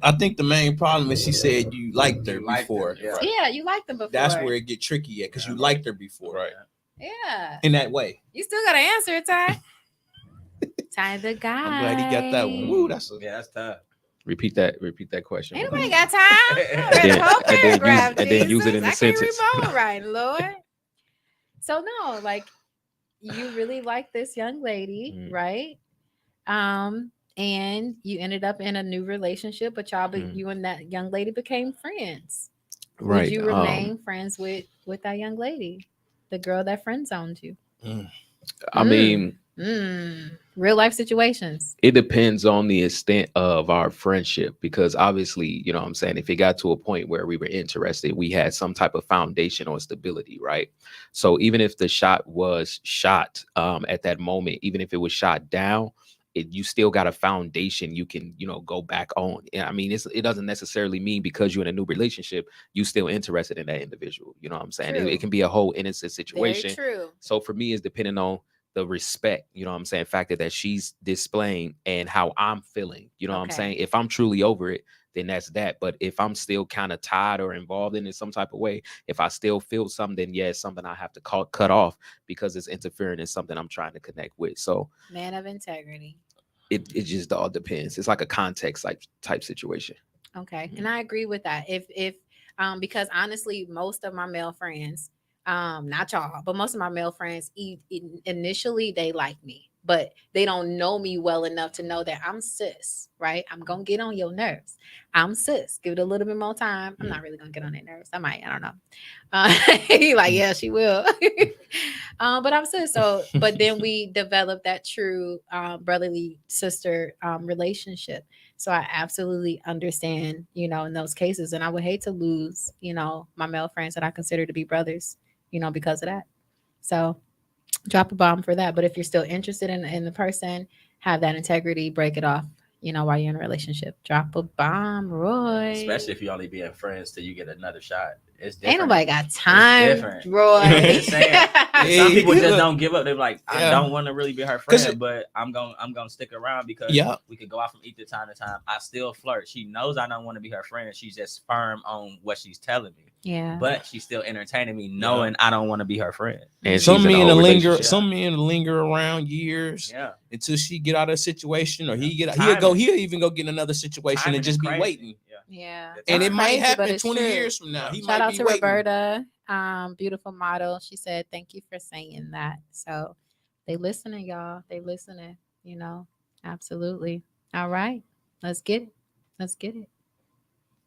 I think the main problem is she said you liked her before. Yeah, you liked them before. That's where it get tricky at, because you liked her before. Right. Yeah. In that way. You still gotta answer it, Ty. Ty the guy. I'm glad he got that one. Woo, that's tough. Repeat that question. Ain't nobody got time. I read the whole paragraph. and then use it in a I sentence. can't read my own writing, Lord. So no, like you really like this young lady, right? And you ended up in a new relationship, but you and that young lady became friends. Right. Would you remain friends with that young lady, the girl that friend zoned you? I mean, real life situations. it depends on the extent of our friendship, because obviously, you know what I'm saying, if it got to a point where we were interested, we had some type of foundation or stability, right? So even if the shot was shot at that moment, even if it was shot down, you still got a foundation you can, go back on. I mean, it doesn't necessarily mean because you're in a new relationship, you still interested in that individual. You know what I'm saying? It can be a whole innocent situation. Very true. So for me, it's depending on the respect, you know what I'm saying, factor that she's displaying and how I'm feeling. You know what I'm saying? If I'm truly over it, then that's that. But if I'm still kind of tied or involved in some type of way, if I still feel something, then yeah, it's something I have to cut off because it's interfering in something I'm trying to connect with. So man of integrity. It just all depends. It's like a context type situation. Okay. And I agree with that. If because honestly, most of my male friends, not y'all, but most of my male friends, initially they like me, but they don't know me well enough to know that I'm sis, right? I'm gonna get on your nerves. I'm sis. Give it a little bit more time. I'm not really gonna get on their nerves. I might. I don't know. He like, yeah, she will. But I'm sis. So, but then we developed that true brotherly sister relationship. So I absolutely understand, in those cases, and I would hate to lose, my male friends that I consider to be brothers, because of that. So drop a bomb for that. But if you're still interested in the person, have that integrity, break it off, while you're in a relationship. Drop a bomb, Roy. Especially if you only being friends till you get another shot. It's different. Ain't nobody got time, Roy. Just saying. Some people just don't give up. They're like, I don't want to really be her friend, but I'm gonna stick around because we could go out from either time to time. I still flirt. She knows I don't want to be her friend. She's just firm on what she's telling me. Yeah. But she's still entertaining me, knowing I don't want to be her friend. And some men linger around years until she get out of a situation, or he'll even go get in another situation and just be waiting. Yeah. And it might happen 20 years from now. Shout out to Roberta, beautiful model. She said, thank you for saying that. So they listening, y'all. They listening, Absolutely. All right. Let's get it.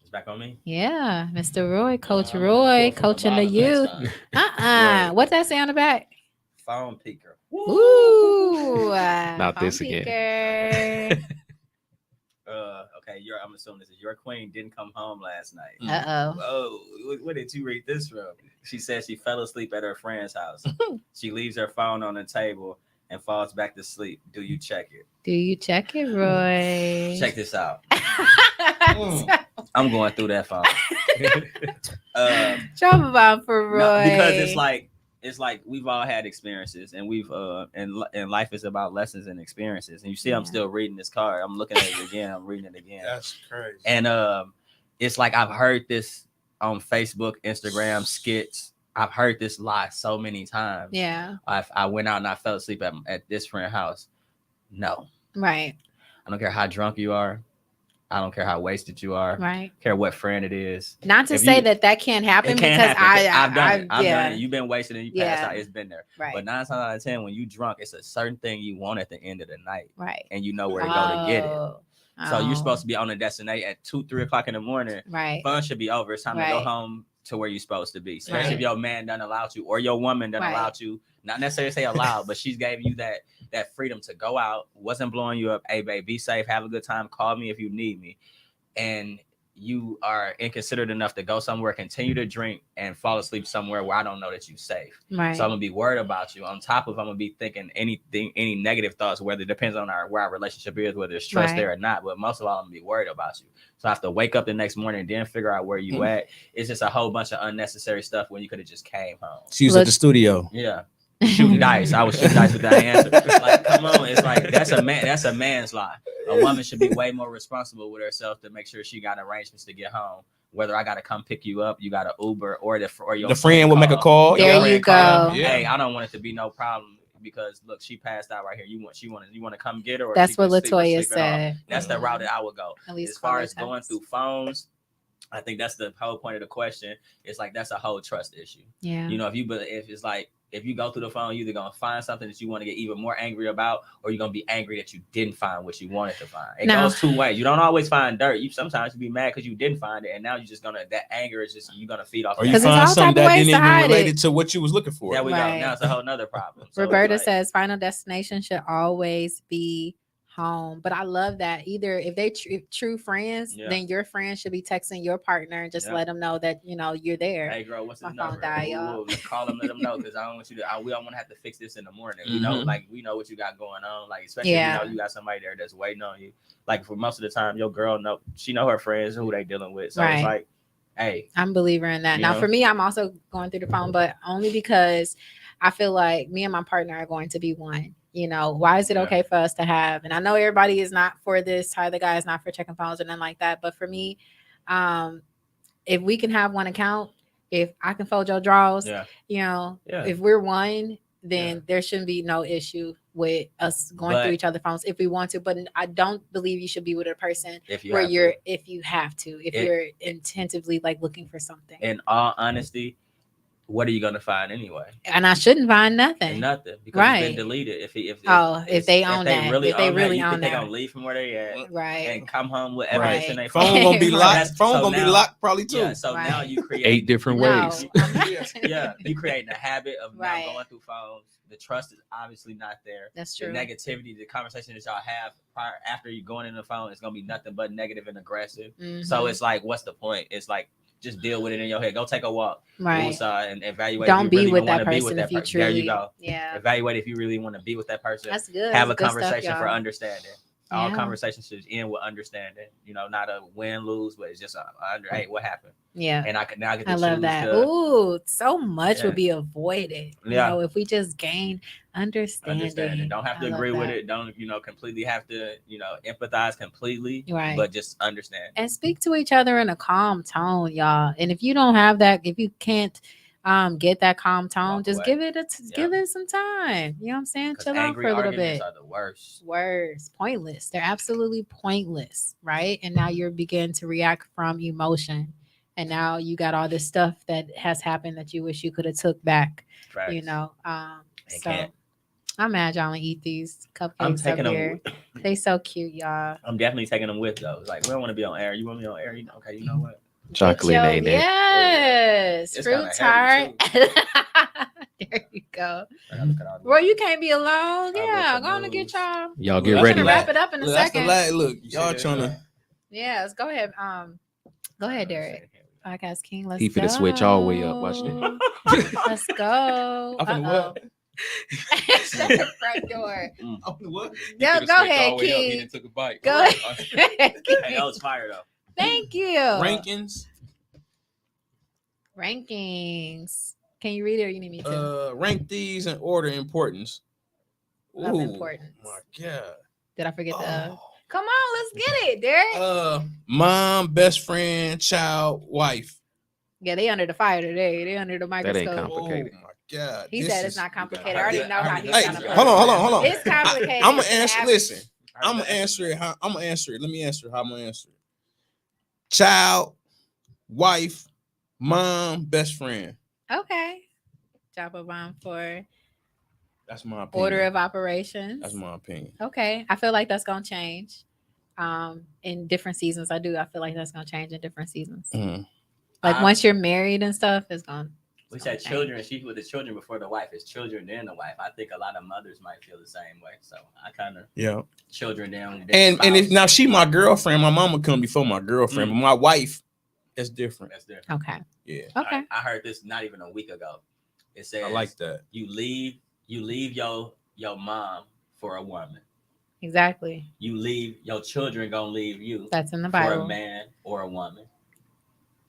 It's back on me. Yeah, Mr. Roy, Coach I'm gonna Roy, pull from the coaching the bottom next youth. time. What's that say on the back? Phone peeker. Ooh, Not phone this again. peeker. Okay, I'm assuming this is your queen didn't come home last night. Uh-oh. Whoa, where did you read this from? She said she fell asleep at her friend's house. She leaves her phone on the table and falls back to sleep. Do you check it? Do you check it, Roy? Check this out. I'm going through that phone. Trauma bomb for Roy. No, because it's like we've all had experiences, and we've and life is about lessons and experiences. And you see, I'm still reading this card. I'm looking at it again. I'm reading it again. That's crazy. And it's like I've heard this on Facebook, Instagram, skits. I've heard this lie so many times. Yeah. I went out and I fell asleep at this friend's house. No. Right. I don't care how drunk you are. I don't care how wasted you are. Right. Care what friend it is. Not to say that can't happen, it can't because happen. I've done it. I've yeah. done it. You've been wasted and you passed out. It's been there. Right. But 9 times out of 10, when you drunk, it's a certain thing you want at the end of the night. Right. And you know where to go to get it. So you're supposed to be on a destination at 2, 3 o'clock in the morning. Right. Fun should be over. It's time to go home to where you're supposed to be. Especially if your man doesn't allow you, or your woman doesn't allow you. Not necessarily say allowed, but she's gave you that freedom to go out. Wasn't blowing you up. Hey, babe, be safe. Have a good time. Call me if you need me. And you are inconsiderate enough to go somewhere, continue to drink, and fall asleep somewhere where I don't know that you're safe. Right. So I'm gonna be worried about you. On top of, I'm gonna be thinking any negative thoughts, whether it depends on where our relationship is, whether it's trust there or not. But most of all, I'm gonna be worried about you. So I have to wake up the next morning and then figure out where you at. It's just a whole bunch of unnecessary stuff when you could have just came home. She was at the studio. Yeah. Shooting dice. I was shooting dice with that answer. Like, come on. It's like that's a man's lie. A woman should be way more responsible with herself to make sure she got arrangements to get home. Whether I gotta come pick you up, you got an Uber, or your friend will make a call. There you go. Hey, I don't want it to be no problem because look, she passed out right here. You want to come get her? Or that's what LaToya said. That's the route that I would go. At least as far as going through phones, I think that's the whole point of the question. It's like that's a whole trust issue. Yeah. You know, if you go through the phone, you're either going to find something that you want to get even more angry about, or you're going to be angry that you didn't find what you wanted to find. It goes 2 ways. You don't always find dirt. You sometimes be mad because you didn't find it. And now you're just that anger is just, you're going to feed off. Or you find something that didn't even relate to what you was looking for. There we go. Now it's a whole nother problem. So Roberta says final destination should always be home. But I love that. Either if they true friends, then your friend should be texting your partner and just let them know that you're there. Hey girl, what's his number? Call them, let them know, because I don't want you to. We don't want to have to fix this in the morning. We know, we know what you got going on. Like especially if you got somebody there that's waiting on you. Like for most of the time, your girl she know her friends who they dealing with. So it's like, hey, I'm a believer in that. Now for me, I'm also going through the phone, but only because I feel like me and my partner are going to be one. Why is it okay for us to have? And I know everybody is not for this. Tyler guy is not for checking phones or nothing like that. But for me, if we can have one account, if I can fold your drawers, if we're one, then there shouldn't be no issue with us going through each other's phones if we want to. But I don't believe you should be with a person if you have to, if you're intentively like looking for something. In all honesty, what are you gonna find anyway? And I shouldn't find nothing. Nothing, because it's been deleted. If they own that, if they really own that, they gonna leave from where they at, right, and come home with evidence in their phone. Gonna be locked. Phone gonna be locked probably too. Yeah, so now you create 8 different ways. You creating a habit of not going through phones. The trust is obviously not there. That's true. The negativity, the conversation that y'all have after you going in the phone, is gonna be nothing but negative and aggressive. So it's like, what's the point? It's like, just deal with it in your head. Go take a walk. Right. And evaluate. Don't if you be really with that want to be person with that if you person. There you go. Yeah. Evaluate if you really want to be with that person. That's good. Have That's a conversation stuff, for understanding. All conversations should end with understanding. Not a win lose, but it's just hey, what happened? Yeah. And I can now get to I love that. Ooh, so much would be avoided. If we just gain understanding. Don't have to agree with it. Don't completely have to empathize completely. Right. But just understand and speak to each other in a calm tone, y'all. And if you don't have that, if you can't get that calm tone, just give it some time. You know what I'm saying? Chill out for a little bit. Are the worst. Pointless. They're absolutely pointless, right? And now you're beginning to react from emotion, and now you got all this stuff that has happened that you wish you could have took back. Right. So I'm mad y'all don't eat these I'm cupcakes taking up them. here. They so cute, y'all. I'm definitely taking them with though. It's like we don't want to be on air. You want me on air? You know, okay, you know what? Chocolate Get your- ain't it? Yes, It's fruit kinda tart. heavy, There you go. I gotta look at all these. Well, you can't be alone. I Yeah, wrote go on the and get news. y'all. Y'all Look, get that's We're ready. gonna wrap it up in a Look, that's the second. last look. You Y'all see this? trying to. Yeah, let's go ahead. Go ahead, Derek. Podcast King. Let's He go. finna switch all the way up. Watch this. Let's go. I'm finna what? Shut the front door. What? Go ahead, King. Took a bite. Go ahead. Hey, that was fire though. Thank you. Rankings. Rankings. Can you read it or you need me to? Rank these in order importance. Of Ooh, importance. my God. Did I forget the? Oh. Come on, let's get it, Derek. Mom, best friend, child, wife. Yeah, they under the fire today. They under the ain't microscope. complicated. Oh my God. He This said it's is- not complicated. I I already already- know how he's Hey, gonna. hold on. It's complicated. I'm gonna It's an answer. average. Listen, I'm gonna answer it. I'm gonna answer it. Let me answer it. How I'm gonna answer it. Child, wife, mom, best friend. Okay. Drop a bomb for That's my opinion. order of operations. That's my opinion. Okay. I feel like that's gonna change. In different seasons. I feel like that's gonna change in different seasons. Mhm. Like once you're married and stuff, it's gonna. We said children. She with the children before the wife. It's children then the wife. I think a lot of mothers might feel the same way. So I kind of children then. And if now she my girlfriend, my mama come before my girlfriend, but my wife, that's different. That's different. Okay. Yeah. Okay. I heard this not even a week ago. It says I like that. you leave your mom for a woman. Exactly. You leave your children gonna leave you That's in the for Bible. a man or a woman.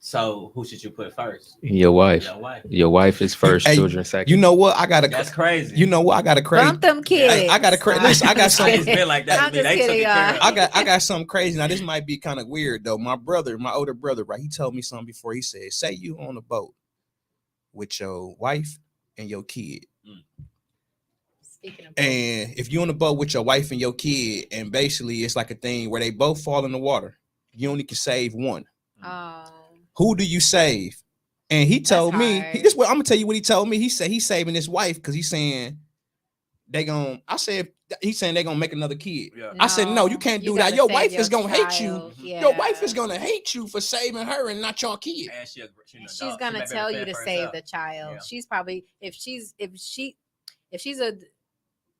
So who should you put first? Your wife. Your wife. Your wife is first, Hey, children second. You know what? I got That's crazy. You know what? I got a crazy. Bump them kids. Hey, I got a crazy. Listen, I got I something. just feel like that. I'm just They took kidding, it care y'all. of. I got something crazy. Now this might be kind of weird though. My older brother, right? He told me something before. He said, "Say you on a boat with your wife and your kid, Speaking of and if you're on a boat with your wife and your kid, and basically it's like a thing where they both fall in the water, you only can save one. Who do you save?" And he told me, hard. this. I'm gonna tell you what he told me. He said he's saving his wife because he's saying they gonna. I said he's saying they're gonna make another kid. Yeah. I said no, you can't do that. gotta Your save wife your is gonna hate you. child. Yeah. Your wife is gonna hate you for saving her and not your kid. And she She's gonna tell you to save the child. Yeah. She's probably if she's a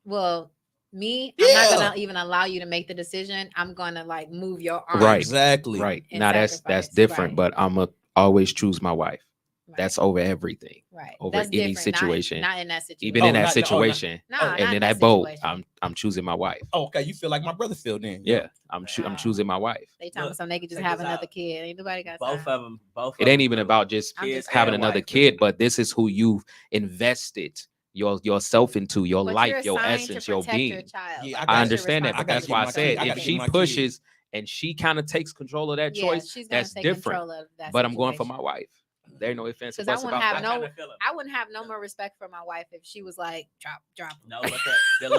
well, me, Yeah. I'm not gonna even allow you to make the decision. I'm gonna like move your arm. Right. Exactly. Right. And Now that's sacrifice, different, right. but I'ma always choose my wife. Right. That's over everything. right. over That's any different. situation. Not in that situation. Even Oh, in that not- oh, not- situation, Nah, Oh, not and in that that boat, situation. I'm choosing my wife. Oh, okay. You feel like my brother feel then. Yeah, I'm Wow. choosing my wife. They tell me Look, something they could just check have this another out. kid. Ain't nobody got Both time. of them. Both. It ain't even about just I'm just having saying. another Wife. kid, but this is who you've invested yourself into, your But life, you're your assigned to essence, your protect being. your child. Yeah, Like, I I gotta- understand that, but I gotta that's get why I my said kid. I if gotta she get my kid. pushes and she kind of takes control of that Yeah, choice, she's gonna that's take different. control of that But I'm going for situation. my wife. There ain't no offense or Because I buts wouldn't about have that. no, I wouldn't have no more respect for my wife if she was like, drop. No, but the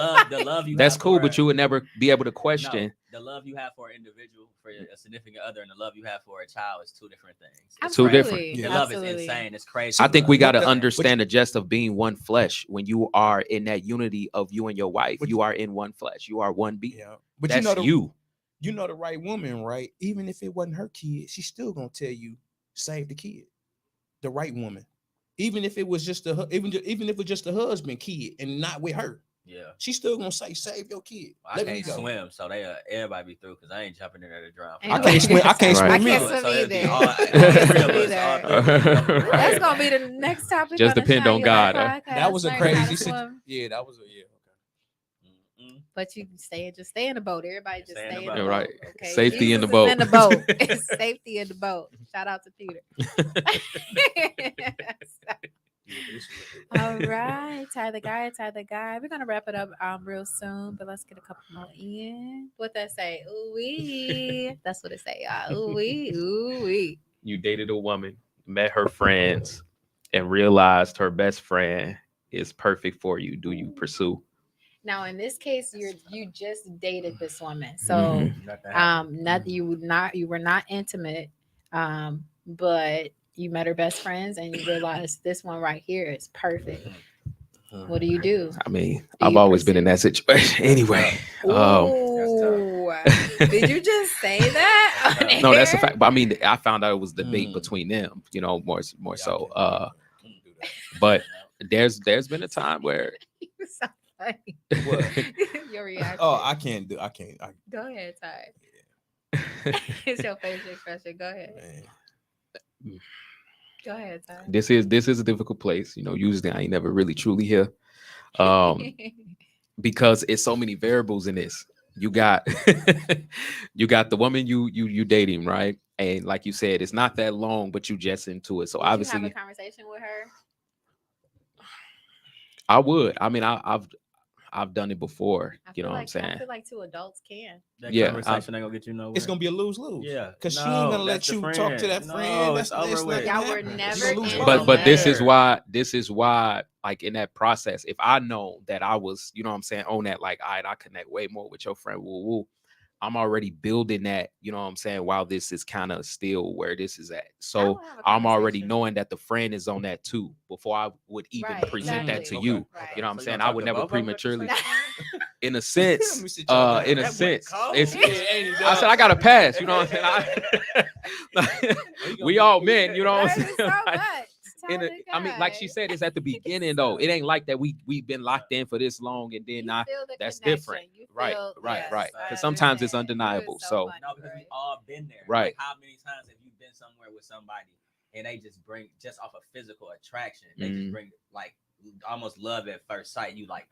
love you. That's have cool, for but you would never be able to question. No, the love you have for an individual, for a significant other, and the love you have for a child is two different things. It's two different. Absolutely. The love is Absolutely. insane. It's crazy. I think we got to But understand the gist of being one flesh. When you are in that unity of you and your wife, But you are in one flesh. You are one being. Yeah. But That's you know the right woman, right? Even if it wasn't her kid, she's still gonna tell you save the kid. The right woman, even if it was just even if it was just a husband kid and not with her, Yeah. she's still gonna say save your kid. I Let me can't go. swim, so they everybody be through because I ain't jumping in there to drown. Ain't I nobody can't swim. I can't got Right. swim I either. can't swim it'd be either. all I can't swim three of us, all three of us. Right. That's gonna be the next topic. Just on the depend Shine on Your Light God, huh? podcast. That was a Learn how to crazy swim. situation. Yeah, that was Mm-mm. But you just stay in the boat. Everybody just Stay in stay the in boat. the boat. Right. Okay. Safety in the Jesus is boat. In the boat. It's safety in the boat. Shout out to Peter. All right, tie the guy. We're gonna wrap it up real soon, but let's get a couple more in. What that say? Ooh wee. That's what it say, y'all. Ooh wee, ooh wee. You dated a woman, met her friends, and realized her best friend is perfect for you. Do you pursue? Now in this case, you just dated this woman, so Mhm. you were not intimate, but you met her best friends and you realized this one right here is perfect. What do you do? I mean, Do I've you always been in pursue? that situation. Anyway, Ooh, did you just say that? on no, that's a air? fact. But I mean, I found out it was debate Mm. between them. You know, more Yeah, so. I can't do that. But there's been a time where You so funny. What? Your reaction. Oh, I can't. Go ahead, Ty. It's your facial expression. Go ahead. Man. Go ahead, Ty. this is a difficult place. You know, usually I ain't never really truly here. Because it's so many variables in this. You got you got the woman you dating, right? And like you said, it's not that long, but you just into it. So Would obviously you have a conversation with her? I would. I mean, I've done it before. You know what I'm I saying? feel like two adults can. That Yeah, conversation ain't gonna get you nowhere. It's gonna be a lose-lose. Yeah, because she no, ain't gonna let that's the you talk to that friend. friend. No, That's it's over not with. gonna Y'all were happen. never You're gonna lose in both. But this is there. why like in that process, if I know that I was, you know what I'm saying, on that, like, all right, I connect way more with your friend, woo woo, I'm already building that, you know what I'm saying, while this is kind of still where this is at. So will have a I'm already conversation. knowing that the friend is on that too before I would even Right, present that to exactly. you. Right. You know what I'm So you saying? gonna I would talk to never both of them at the prematurely same in a Let sense, me sit y'all down. in a That boy sense, cold. it's Yeah, ain't he, I dog? said I got to pass, you know what I'm saying? We all men, you know what That I'm is saying? so Like, much. I mean, like she said, it's at the beginning though. It ain't like that we've been locked in for this long and then that's different. Right. Because sometimes it's undeniable. So No, because we all been there. Right. Like, how many times have you been somewhere with somebody and they just bring, just off of physical attraction, they just bring like almost love at first sight. You like,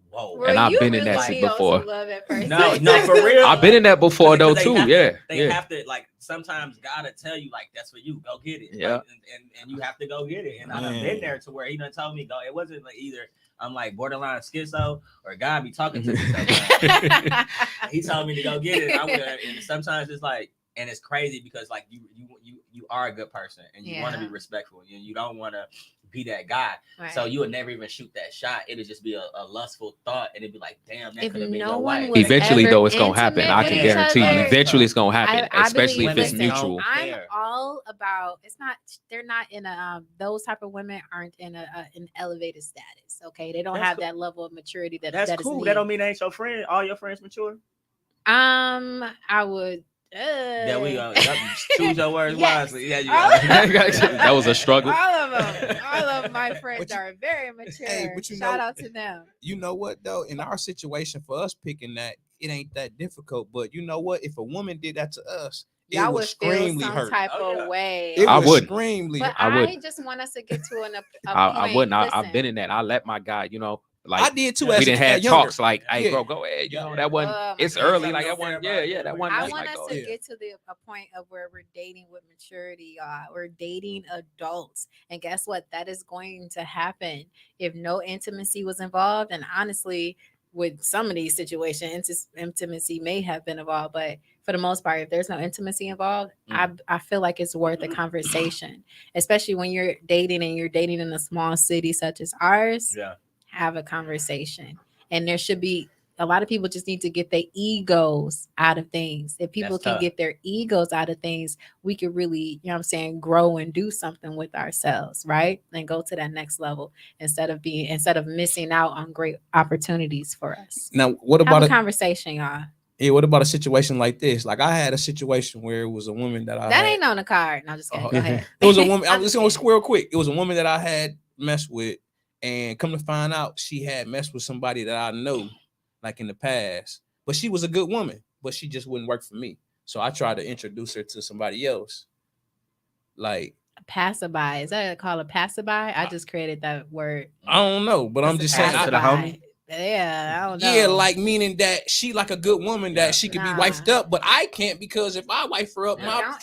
whoa. And I've been in that shit before. No, for real. I've been in that before though too. They have to, like, sometimes gotta tell you, like, that's for you. Go get it. Yeah. Like, and you have to go get it. And I've been there to where he done told me go. It wasn't like either I'm like borderline schizo or God be talking to me sometimes. He told me to go get it. I went, and sometimes it's like, and it's crazy because like you are a good person and you want to be respectful and you don't want to be that guy. Right. So you would never even shoot that shot. It'd just be a lustful thought and it'd be like, damn, that could have been your wife. Eventually though, it's gonna happen. I can guarantee you. Eventually it's gonna happen, especially if it's mutual. I'm all about, it's not, they're not in a those type of women aren't in an elevated status. Okay, they don't have that level of maturity that's cool. That don't mean they ain't your friend. All your friends mature. I would. There we go. Choose your words wisely. Yeah, that was a struggle. All of my friends are very mature. Hey, but shout out to them. You know what though? In our situation, for us picking that, it ain't that difficult. But you know what? If a woman did that to us, y'all would feel some type of way. I would extremely. But I just want us to get to an. I wouldn't. I've been in that. I let my guy. You know. Like I did too. We didn't have talks like, "Hey, bro, go ahead." You know that one. It's early, like that one. Yeah, that one. I want us to get to a point of where we're dating with maturity. We're dating adults, and guess what? That is going to happen if no intimacy was involved. And honestly, with some of these situations, intimacy may have been involved, but for the most part, if there's no intimacy involved, I feel like it's worth a conversation, especially when you're dating and you're dating in a small city such as ours. Yeah. Have a conversation, and there should be a lot of people just need to get their egos out of things. If people can get their egos out of things, we could really, you know what I'm saying, grow and do something with ourselves, right? And go to that next level instead of missing out on great opportunities for us. Now, what about a conversation, y'all? Yeah, what about a situation like this? Like I had a situation where it was a woman that ain't on the card. No, just kidding. Go ahead. It was a woman. I was just gonna square quick. It was a woman that I had messed with. And come to find out, she had messed with somebody that I know, like in the past. But she was a good woman, but she just wouldn't work for me. So I tried to introduce her to somebody else. Like a passerby. Is that called a passerby? I just created that word. I don't know, but I'm just saying. To the homie. Yeah, I don't know. Yeah, like meaning that she like a good woman that she could be wifed up, but I can't because if I wife her up, my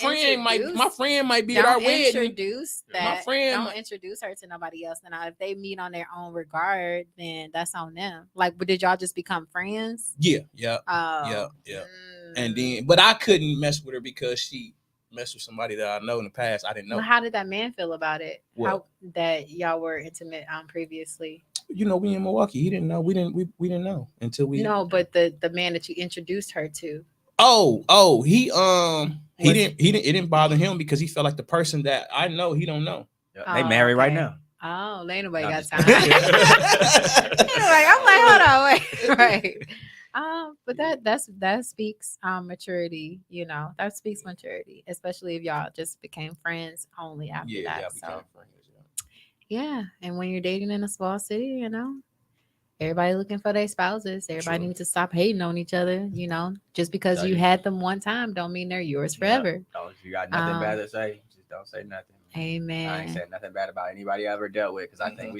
friend might be at our wedding. Don't introduce her to nobody else. And if they meet on their own regard, then that's on them. Like, but did y'all just become friends? Yeah. And then, but I couldn't mess with her because she messed with somebody that I know in the past. I didn't know. Well, how did that man feel about it? How that y'all were intimate previously? You know, we in Milwaukee. He didn't know. We didn't know until we. No, but the man that you introduced her to. He didn't. It didn't bother him because he felt like the person that I know he don't know. They married right now. Oh, ain't nobody No, got just- time. I'm like, hold on, wait, right. But that speaks maturity, that speaks maturity, especially if y'all just became friends only after that. So yeah, and when you're dating in a small city, everybody looking for their spouses. Everybody needs to stop hating on each other. Just because So you you- had them one time don't mean they're yours forever. Don't, if you got nothing bad to say, just don't say nothing. I ain't Amen. said nothing bad about anybody I ever dealt with because I think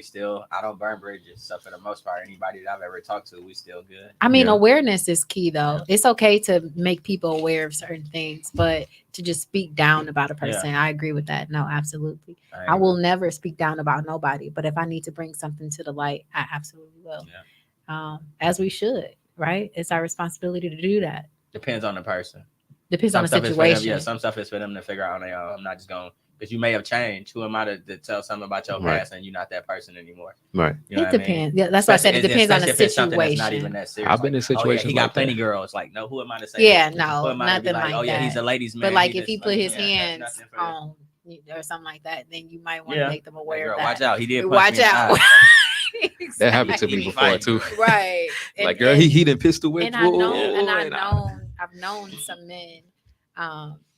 I don't burn bridges. So for the most part, anybody that I've ever talked to, we still good. I mean, Yeah. awareness is key, though. It's okay to make people aware of certain things, but to just speak down about a person, I agree with that. No, absolutely. I will never speak down about nobody, but if I need to bring something to the light, I absolutely will. As we should, right? It's our responsibility to do that. Depends on the person. Depends Some on the stuff is for them, situation. some stuff is for them to figure out on their own. I'm not just going because you may have changed. Who am I to tell something about your past and you're not that person anymore? Right. You know It what I depends. mean? Yeah, that's why I said it depends on the Especially if it's something that's not situation. even that serious. I've been in situations he got like plenty that. girls. Like, no, who am I to say? Yeah, Who no, am I to be nothing like oh yeah, that. he's a ladies' man. But like he if he just, put his that's hands nothing for you. on or something like that, then you might want to make them aware Girl, of that. watch out. He did punch Watch me in the out. eye. That happened to me He before fight, too. Right. Like, girl, he done pistol whipped. And I've known some men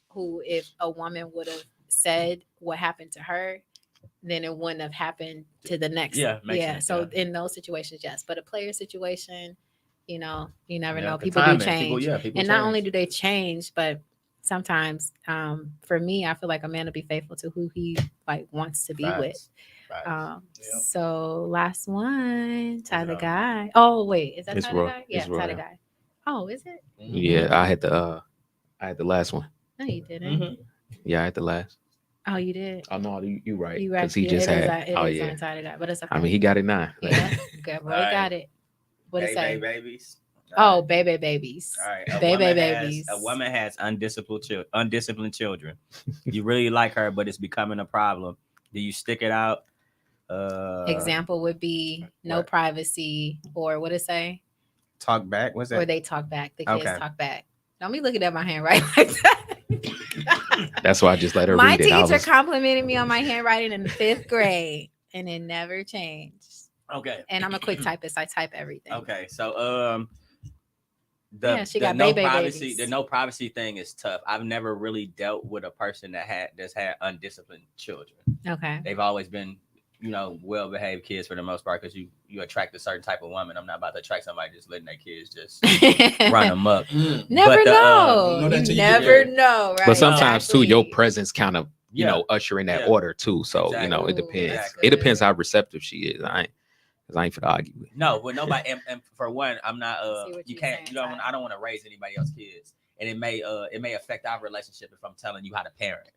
who, if a woman would have said what happened to her, then it wouldn't have happened to the next. Sense, So in those situations, yes. But a player situation, you never know. the People do timing, change. people and change. not only do they change, but sometimes for me, I feel like a man will be faithful to who he wants to be with. So last one, tie the guy. Oh wait, is that It's tie the Roy. guy? Yeah, It's tie the Roy. guy. Oh, is it? Yeah, I had the last one. No, you didn't. Yeah, I had the last. Oh, you did. Oh no, you right. You right. Because he just had. It is on tie the guy, but it's okay. I mean, he got it now. Yeah, good boy, got it. What it say? Babies. Oh, baby babies. All right. Babies. A woman has undisciplined children. You really like her, but it's becoming a problem. Do you stick it out? Example would be no privacy, or what it say? Talk back. What's that? Or they talk back. The kids talk back. Don't be looking at my handwriting like that. That's why I just let her My read it. teacher complimented me on my handwriting in the 5th grade, and it never changed. Okay. And I'm a quick typist. I type everything. Okay. So she got babies. The no privacy thing is tough. I've never really dealt with a person that's had undisciplined children. Okay. They've always been, well-behaved kids for the most part because you attract a certain type of woman. I'm not about to attract somebody just letting their kids just run amok. Never know. You never know, right? But sometimes too, your presence kind of usher in that order too. So it depends. Exactly. It depends how receptive she is. I ain't for to argue with. No, but nobody. And for one, I'm not. You can't. I don't want to raise anybody else's kids, and it may affect our relationship if I'm telling you how to parent.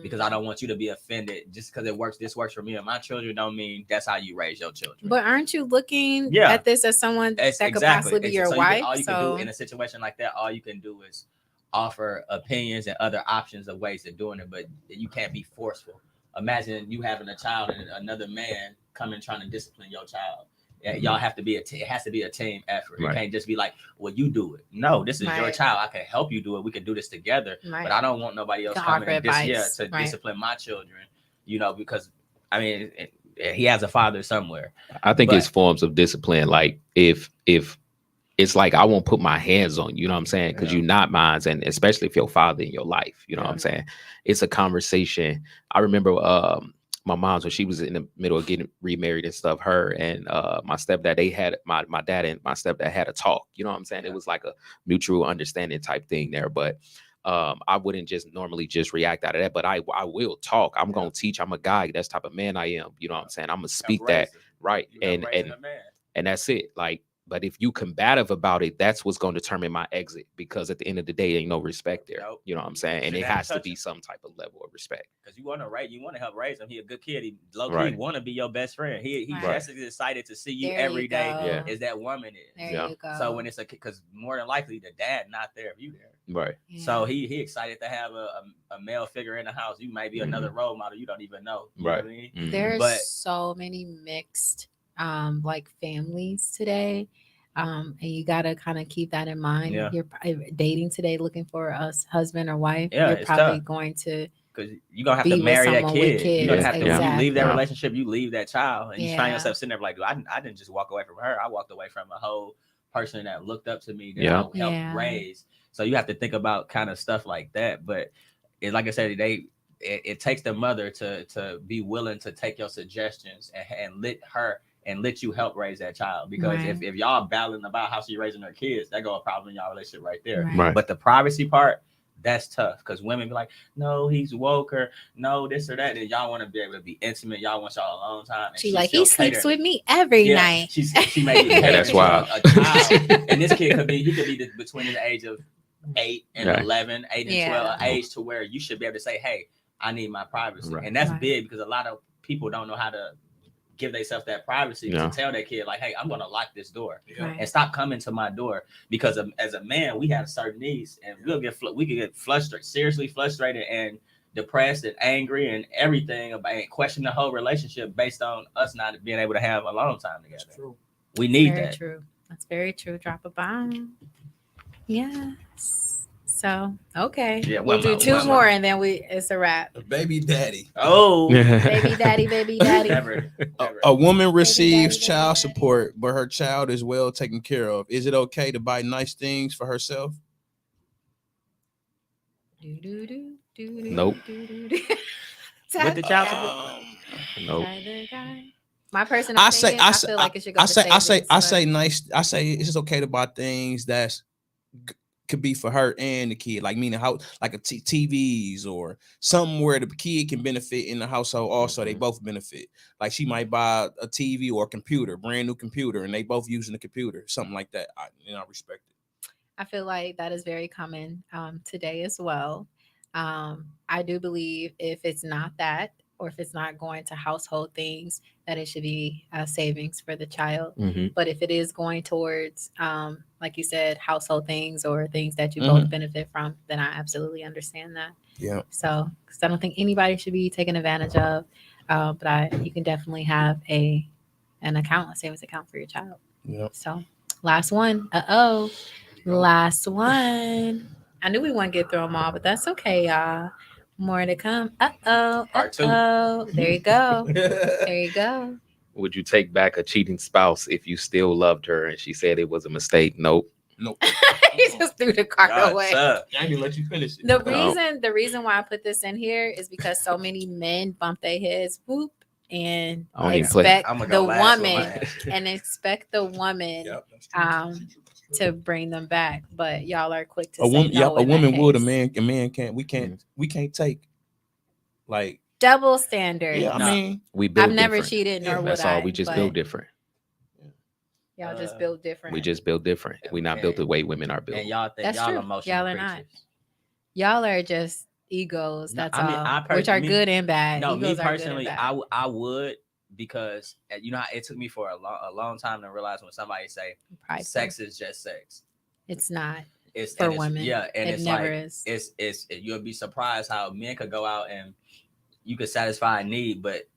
Because I don't want you to be offended just because this works for me and my children don't mean that's how you raise your children. But aren't you looking at this as someone that could possibly be your wife? All you can do in a situation like that, all you can do is offer opinions and other options of ways of doing it, but you can't be forceful. Imagine you having a child and another man coming trying to discipline your child. Y'all have to be it has to be a team effort. Right. It can't just be like, well, you do it. No, this is your child. I can help you do it. We can do this together. Right. But I don't want nobody else coming and discipline my children. Because I mean, he has a father somewhere. I think it's forms of discipline. Like if it's like I won't put my hands on you, know what I'm saying? Because you're not mine, and especially if your father in your life, you know what I'm saying? It's a conversation. I remember my mom's when she was in the middle of getting remarried and stuff, her and my stepdad, they had my dad and my stepdad had a talk, you know what I'm saying? It was like a mutual understanding type thing there, but I wouldn't just normally just react out of that, but I will talk. I'm going to teach. I'm a guy. That's the type of man I am. You know what I'm saying? I'm going to speak that. Right. And that's it. Like, but if you combative about it, that's what's going to determine my exit, because at the end of the day, ain't no respect there. Nope. You know what I'm saying? And it has to be some type of level of respect. Because you want to help raise him. He a good kid. He low-key want to be your best friend. He just excited to see you every day as that woman is. There you go. So when it's because more than likely the dad not there if you there. Right. Yeah. So he excited to have a male figure in the house. You might be another role model. You don't even know. You know what I mean? There's so many mixed families today. And you gotta kind of keep that in mind. You're dating today, looking for a husband or wife. You're probably going to because you're gonna have Be to with marry that someone with kid. You're gonna kids, have to when you leave that Yeah. relationship, you leave that child, and you find Yeah. yourself sitting there like, I didn't just walk away from her. I walked away from a whole person that looked up to me that I helped Yeah. raise. So you have to think about kind of stuff like that. But like I said, it takes the mother to be willing to take your suggestions and let you help raise that child. Because Right. if y'all battling about how she raising her kids, that go a problem in y'all relationship right there. Right. But the privacy part, that's tough, because women be like, no, he's woke, or no, this or that, and y'all want to be able to be intimate. Y'all want y'all alone time. And She like, he sleeps with me every night. She may be that's wild. a child, and this kid could be between the age of 8 and Right. 11, 8 and Yeah. 12, an age to where you should be able to say, hey, I need my privacy. Right. And that's Right. big, because a lot of people don't know how to give themselves that privacy Yeah. to tell their kid, like, hey, I'm going to lock this door Right. and stop coming to my door, because as a man, we have certain needs, and we can get frustrated, seriously frustrated and depressed and angry and everything about, and question the whole relationship based on us not being able to have alone time together. That's true. We need Very that. true. That's very true. Drop a bomb. Yes. So okay, Yeah, we'll one do more, two one more, more. and then it's a wrap. A baby daddy. Oh, Baby daddy, baby daddy. never. A woman receives daddy, child baby daddy. support, but her child is well taken care of. Is it okay to buy nice things for herself? Nope. With the child support. Nope. My personal opinion, I feel like it should go to savings, I say nice. I say it's okay to buy things that's could be for her and the kid, like meaning how like a TVs or something where the kid can benefit in the household. Also, they both benefit. Like she might buy a TV or a computer, brand new computer, and they both using the computer, something like that. I respect it. I feel like that is very common today as well. I do believe if it's not that, or if it's not going to household things, that it should be savings for the child. Mhm. But if it is going towards, like you said, household things or things that you both benefit from, then I absolutely understand that. Yeah. So, because I don't think anybody should be taken advantage of, but you can definitely have an account, a savings account for your child. Yeah. So, last one. Last one. I knew we wouldn't get through them all, but that's okay, y'all. More to come. Part two. There you go. There you go. Would you take back a cheating spouse if you still loved her and she said it was a mistake? Nope. He just threw the card away. I ain't gonna let you finish it. The reason why I put this in here is because so many men bump their heads, whoop, and expect the woman to bring them back. But y'all are quick to say no. A woman would, a man can't. We can't take like double standard. Yeah, I mean, we build I've never different. cheated, nor would That's I. all. We just build different. Y'all just build different. We just build different. We not built the way women are built. And y'all think That's y'all true. emotional Y'all are creatures. not. Y'all are just egos. No, That's I mean, all. Which are good and bad. No, Egos me are personally, good and bad. I would, because it took me for a long time to realize when somebody say Prideful. sex is just sex. It's not. It's for women. Yeah, and it it's never like is. it's you'll be surprised how men could go out and you could satisfy a need, but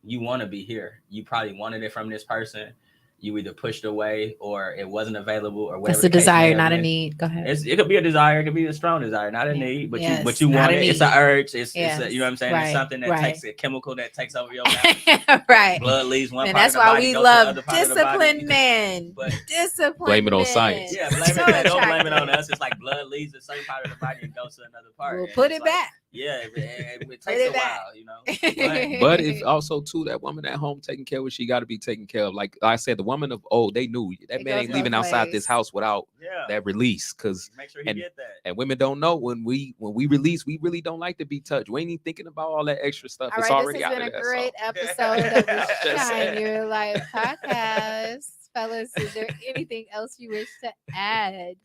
you want to be here. You probably wanted it from this person. You either pushed away or it wasn't available or whatever. It's a desire, not a need. Go ahead. It could be a desire. It could be a strong desire, not a need. But Yes, you want not a it. It's need. an urge. It's Yes, you know what I'm saying. right, It's something that right. takes a chemical that takes over your body. Right. Blood leaves one And part that's of the why body, we goes to the love other part of the body. disciplined men. But Disciplined Blame it on men. science. yeah, blame So it. Don't blame it on attractive. us. It's like blood leaves a certain part of the body and goes to another part. We'll And put it's it like, back. Yeah, it Put takes it a back. while, you know. But if also too, that woman at home taking care of what she got to be taken care of. Like I said, the woman of old, they knew that It man goes ain't leaving both outside ways. this house without Yeah, that release. Cause make sure he get that. and women don't know when we release, we really don't like to be touched. We ain't even thinking about all that extra stuff. All It's right, already this has out been of a there. great So. episode of the Just Shine saying. Your Life podcast. Fellas, is there anything else you wish to add?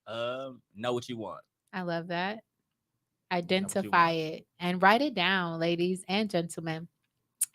Know what you want. I love that. Identify it and write it down, ladies and gentlemen.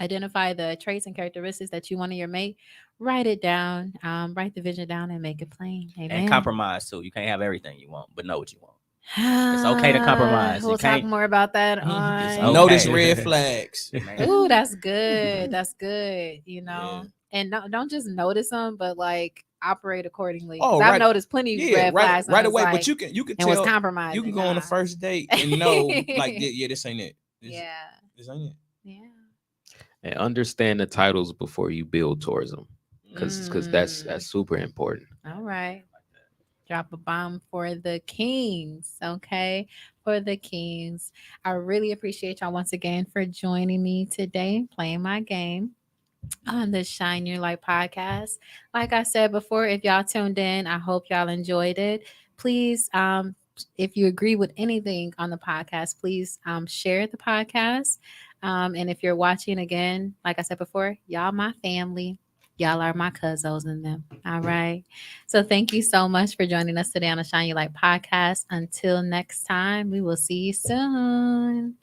Identify the traits and characteristics that you want in your mate. Write it down. Write the vision down and make it plain. Amen. And compromise too. You can't have everything you want, but know what you want. It's okay to compromise. We'll You talk can't- more about that It's on. okay. Notice red flags. Man. Ooh, that's good. That's good. You know, and don't just notice them, but like operate accordingly. Oh, I've right. noticed plenty of red flags right away. like, But you can and was tell. compromising. You can go on the first date and know, like, yeah, this ain't it. This ain't it. Yeah. And understand the titles before you build towards them, because that's super important. All right. Drop a bomb for the kings, okay? For the kings. I really appreciate y'all once again for joining me today, playing my game on the Shine Your Light podcast. Like I said before, if y'all tuned in, I hope y'all enjoyed it. Please, if you agree with anything on the podcast, please share the podcast. And if you're watching again, like I said before, y'all my family. Y'all are my cousins and them. All right. So thank you so much for joining us today on the Shine Your Light podcast. Until next time, we will see you soon.